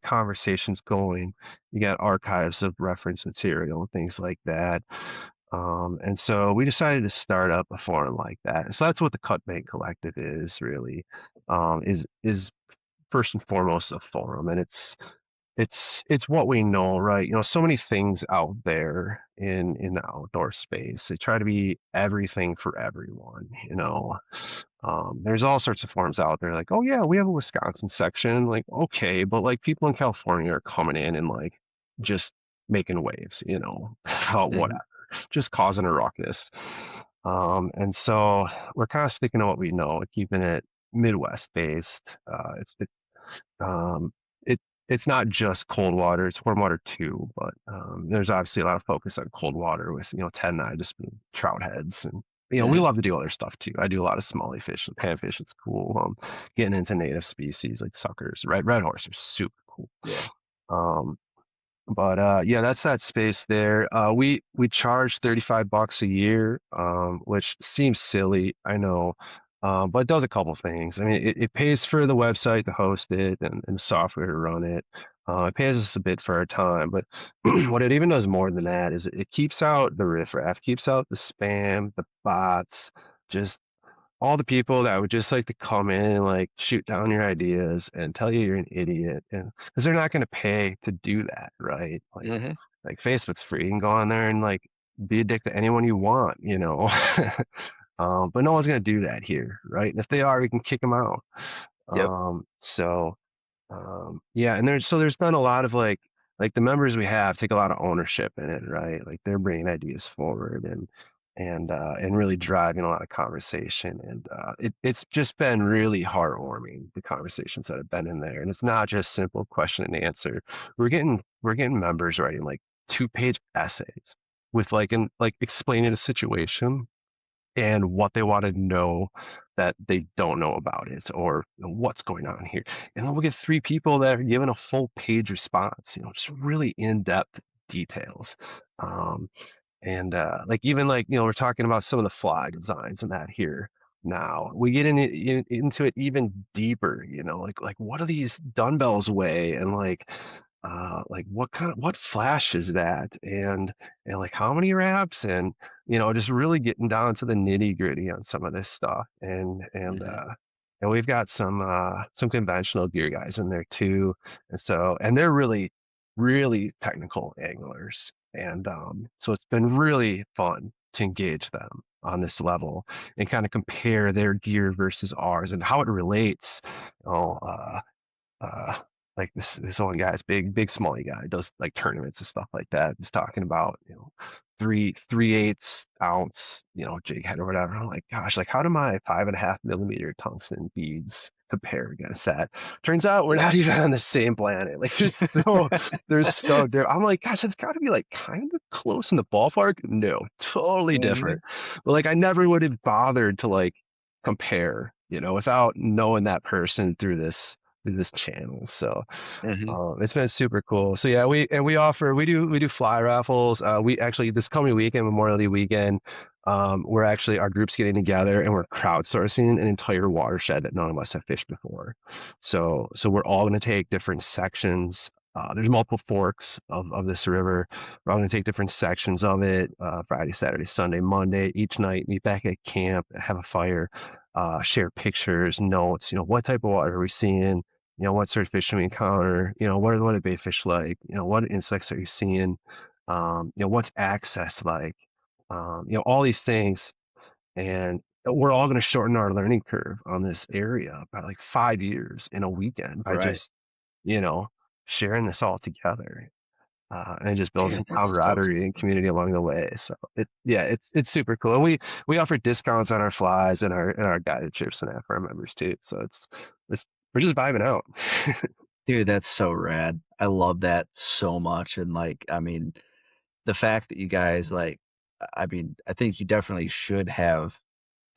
conversations going. You got archives of reference material and things like that. And so we decided to start up a forum like that. And so that's what the Cutbank Collective is really, is first and foremost a forum, and it's what we know, right? So many things out there in the outdoor space. They try to be everything for everyone. There's all sorts of forums out there, like, oh yeah, we have a Wisconsin section. Like, okay, but like people in California are coming in and like just making waves, about Hmm. whatever, just causing a ruckus. And so we're kind of sticking to what we know, keeping it Midwest based. Um, it it's not just cold water; it's warm water too. But there's obviously a lot of focus on cold water with Ted and I just being trout heads, and we Hmm. love to do other stuff too. I do a lot of smallie fish, panfish. It's cool. Getting into native species like suckers, red horse are super cool. Yeah. Um, but yeah, that's that space there. We charge $35 a year, which seems silly, I know, but it does a couple things. I mean, it pays for the website to host it and software to run it. It pays us a bit for our time, but what it even does more than that is it keeps out the riffraff, keeps out the spam, the bots, just all the people that would just like to come in and like shoot down your ideas and tell you you're an idiot, and because they're not going to pay to do that, right? Hmm. Like Facebook's free. You can go on there and like be a dick to anyone you want, but no one's going to do that here, right? And if they are, we can kick them out. Yep. Yeah, and there's been a lot of like the members we have take a lot of ownership in it, right? Like they're bringing ideas forward and really driving a lot of conversation, and it's just been really heartwarming, the conversations that have been in there, and it's not just simple question and answer. We're getting members writing like 2-page essays with like explaining a situation and what they want to know that they don't know about it, or what's going on here. And then we'll get three people that are giving a full page response, just really in-depth details. Um, and like even like we're talking about some of the fly designs and that here now. We get into it even deeper, like what do these dumbbells weigh, and like what flash is that, and like how many reps, and just really getting down to the nitty gritty on some of this stuff. And we've got some conventional gear guys in there too, and they're really technical anglers. And so it's been really fun to engage them on this level and kind of compare their gear versus ours and how it relates. You know, uh, uh, like this one guy's big smallie guy, does like tournaments and stuff like that. He's talking about 3/8 ounce jig head or whatever. I'm like, gosh, like how do my 5.5 millimeter tungsten beads compare against that? Turns out we're Yeah. not even on the same planet. Like they're so different. I'm like, gosh, it's got to be like kind of close in the ballpark. No, totally Mhm. different. But like I never would have bothered to like compare, without knowing that person through this channel. So Mhm. it's been super cool. So yeah, we do fly raffles. We actually this coming weekend, Memorial Day weekend, we're actually our group's getting together and we're crowdsourcing an entire watershed that none of us have fished before. So we're all going to take different sections. There's multiple forks of this river. We're all going to take different sections of it. Friday, Saturday, Sunday, Monday. Each night, meet back at camp, have a fire, share pictures, notes. What type of water are we seeing? What sort of fish do we encounter? What do bait fish like? What insects are you seeing? What's access like? All these things. And we're all going to shorten our learning curve on this area by like 5 years in a weekend by Right. just, you know, sharing this all together. And just build Dude, some that's so camaraderie and community along the way. So it's super cool. And we offer discounts on our flies and our guided trips and that for our members too. So it's we're just vibing out. dude, that's so rad. I love that so much. And like, I mean, the fact that you guys like, I mean, I think you definitely should have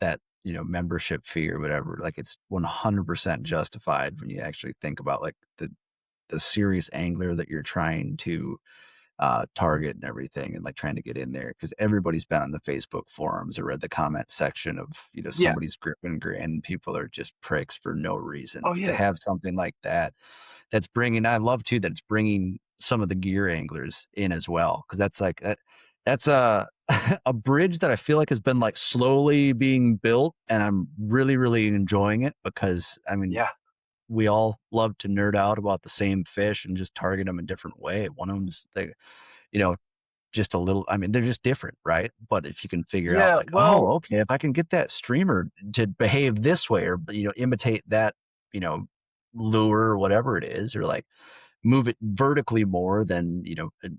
that, membership fee or whatever. Like it's 100% justified when you actually think about like the serious angler that you're trying to target and everything, and like trying to get in there, because everybody's been on the Facebook forums or read the comment section of Yeah. somebody's grip and grin, and people are just pricks for no reason. Oh But to yeah. have something like that, that's bringing, I love too that it's bringing some of the gear anglers in as well, because that's like that's a a bridge that I feel like has been like slowly being built, and I'm really enjoying it, because I mean, Yeah. we all love to nerd out about the same fish and just target them a different way. One of them's you know, just a little, I mean, they're just different, right? But if you can figure out Yeah. like, oh, Well, okay, if I can get that streamer to behave this way, or, imitate that, you know, lure or whatever it is, or like move it vertically more than,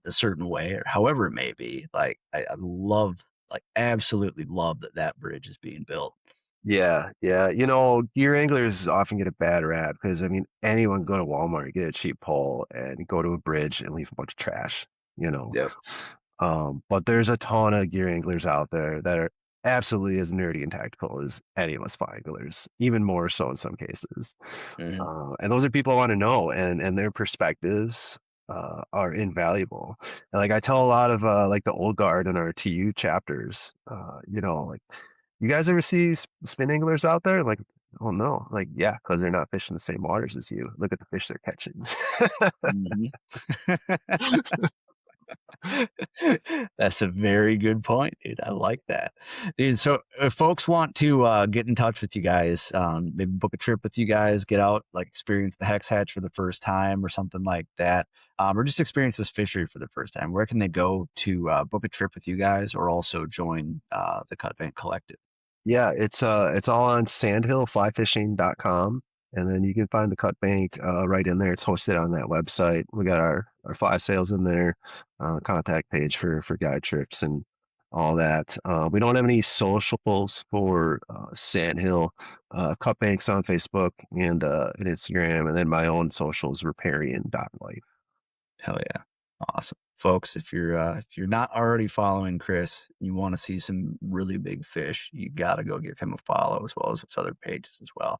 a certain way, or however it may be. Like I love, like absolutely love that that bridge is being built. yeah. Gear anglers often get a bad rap because I mean anyone can go to Walmart, get a cheap pole, and go to a bridge and leave a bunch of trash. You know, Yep. but there's a ton of gear anglers out there that are absolutely as nerdy and tactical as any of us fly anglers, even more so in some cases. Hmm. And those are people I want to know, and their perspectives are invaluable. And like I tell a lot of like the old guard in our TU chapters, like you guys ever see spin anglers out there? Like, oh no, like yeah, because they're not fishing the same waters as you. Look at the fish they're catching. Hmm. That's a very good point, dude. I like that. Dude, so if folks want to get in touch with you guys, maybe book a trip with you guys, get out, like experience the hex hatch for the first time or something like that, or just experience this fishery for the first time, where can they go to book a trip with you guys, or also join the Cut Bank Collective? Yeah, it's all on sandhillflyfishing.com, and then you can find the cut bank right in there. It's hosted on that website. We got our fly sales in there, contact page for guide trips and all that. We don't have any socials for Sandhill. Cut banks on Facebook and Instagram, and then my own socials riparian.life. Hell yeah. Awesome. Folks, if you're not already following Chris, you want to see some really big fish, you got to go give him a follow as well as his other pages as well.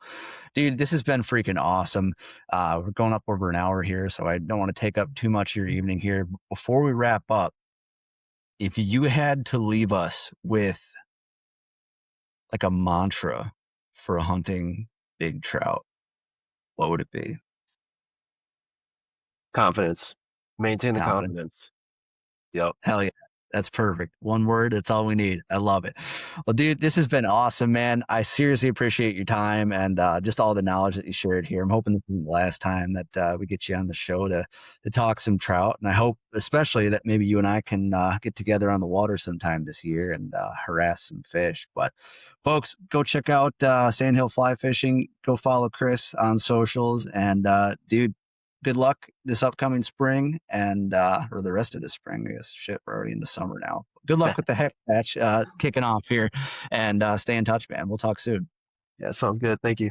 Dude, this has been freaking awesome. We're going up over an hour here, so I don't want to take up too much of your evening here. Before we wrap up, if you had to leave us with like a mantra for hunting big trout, what would it be? Confidence. Maintain the Confident. confidence. Yep. Hell yeah. That's perfect. One word. That's all we need. I love it. Well, dude, this has been awesome, man. I seriously appreciate your time and just all the knowledge that you shared here. I'm hoping this is the last time that we get you on the show to talk some trout. And I hope especially that maybe you and I can get together on the water sometime this year and harass some fish. But folks, go check out Sandhill Fly Fishing. Go follow Chris on socials. And dude, good luck this upcoming spring and or the rest of the spring. I guess shit, we're already into summer now. Good luck with the heck patch kicking off here, and stay in touch, man. We'll talk soon. Yeah, sounds good. Thank you.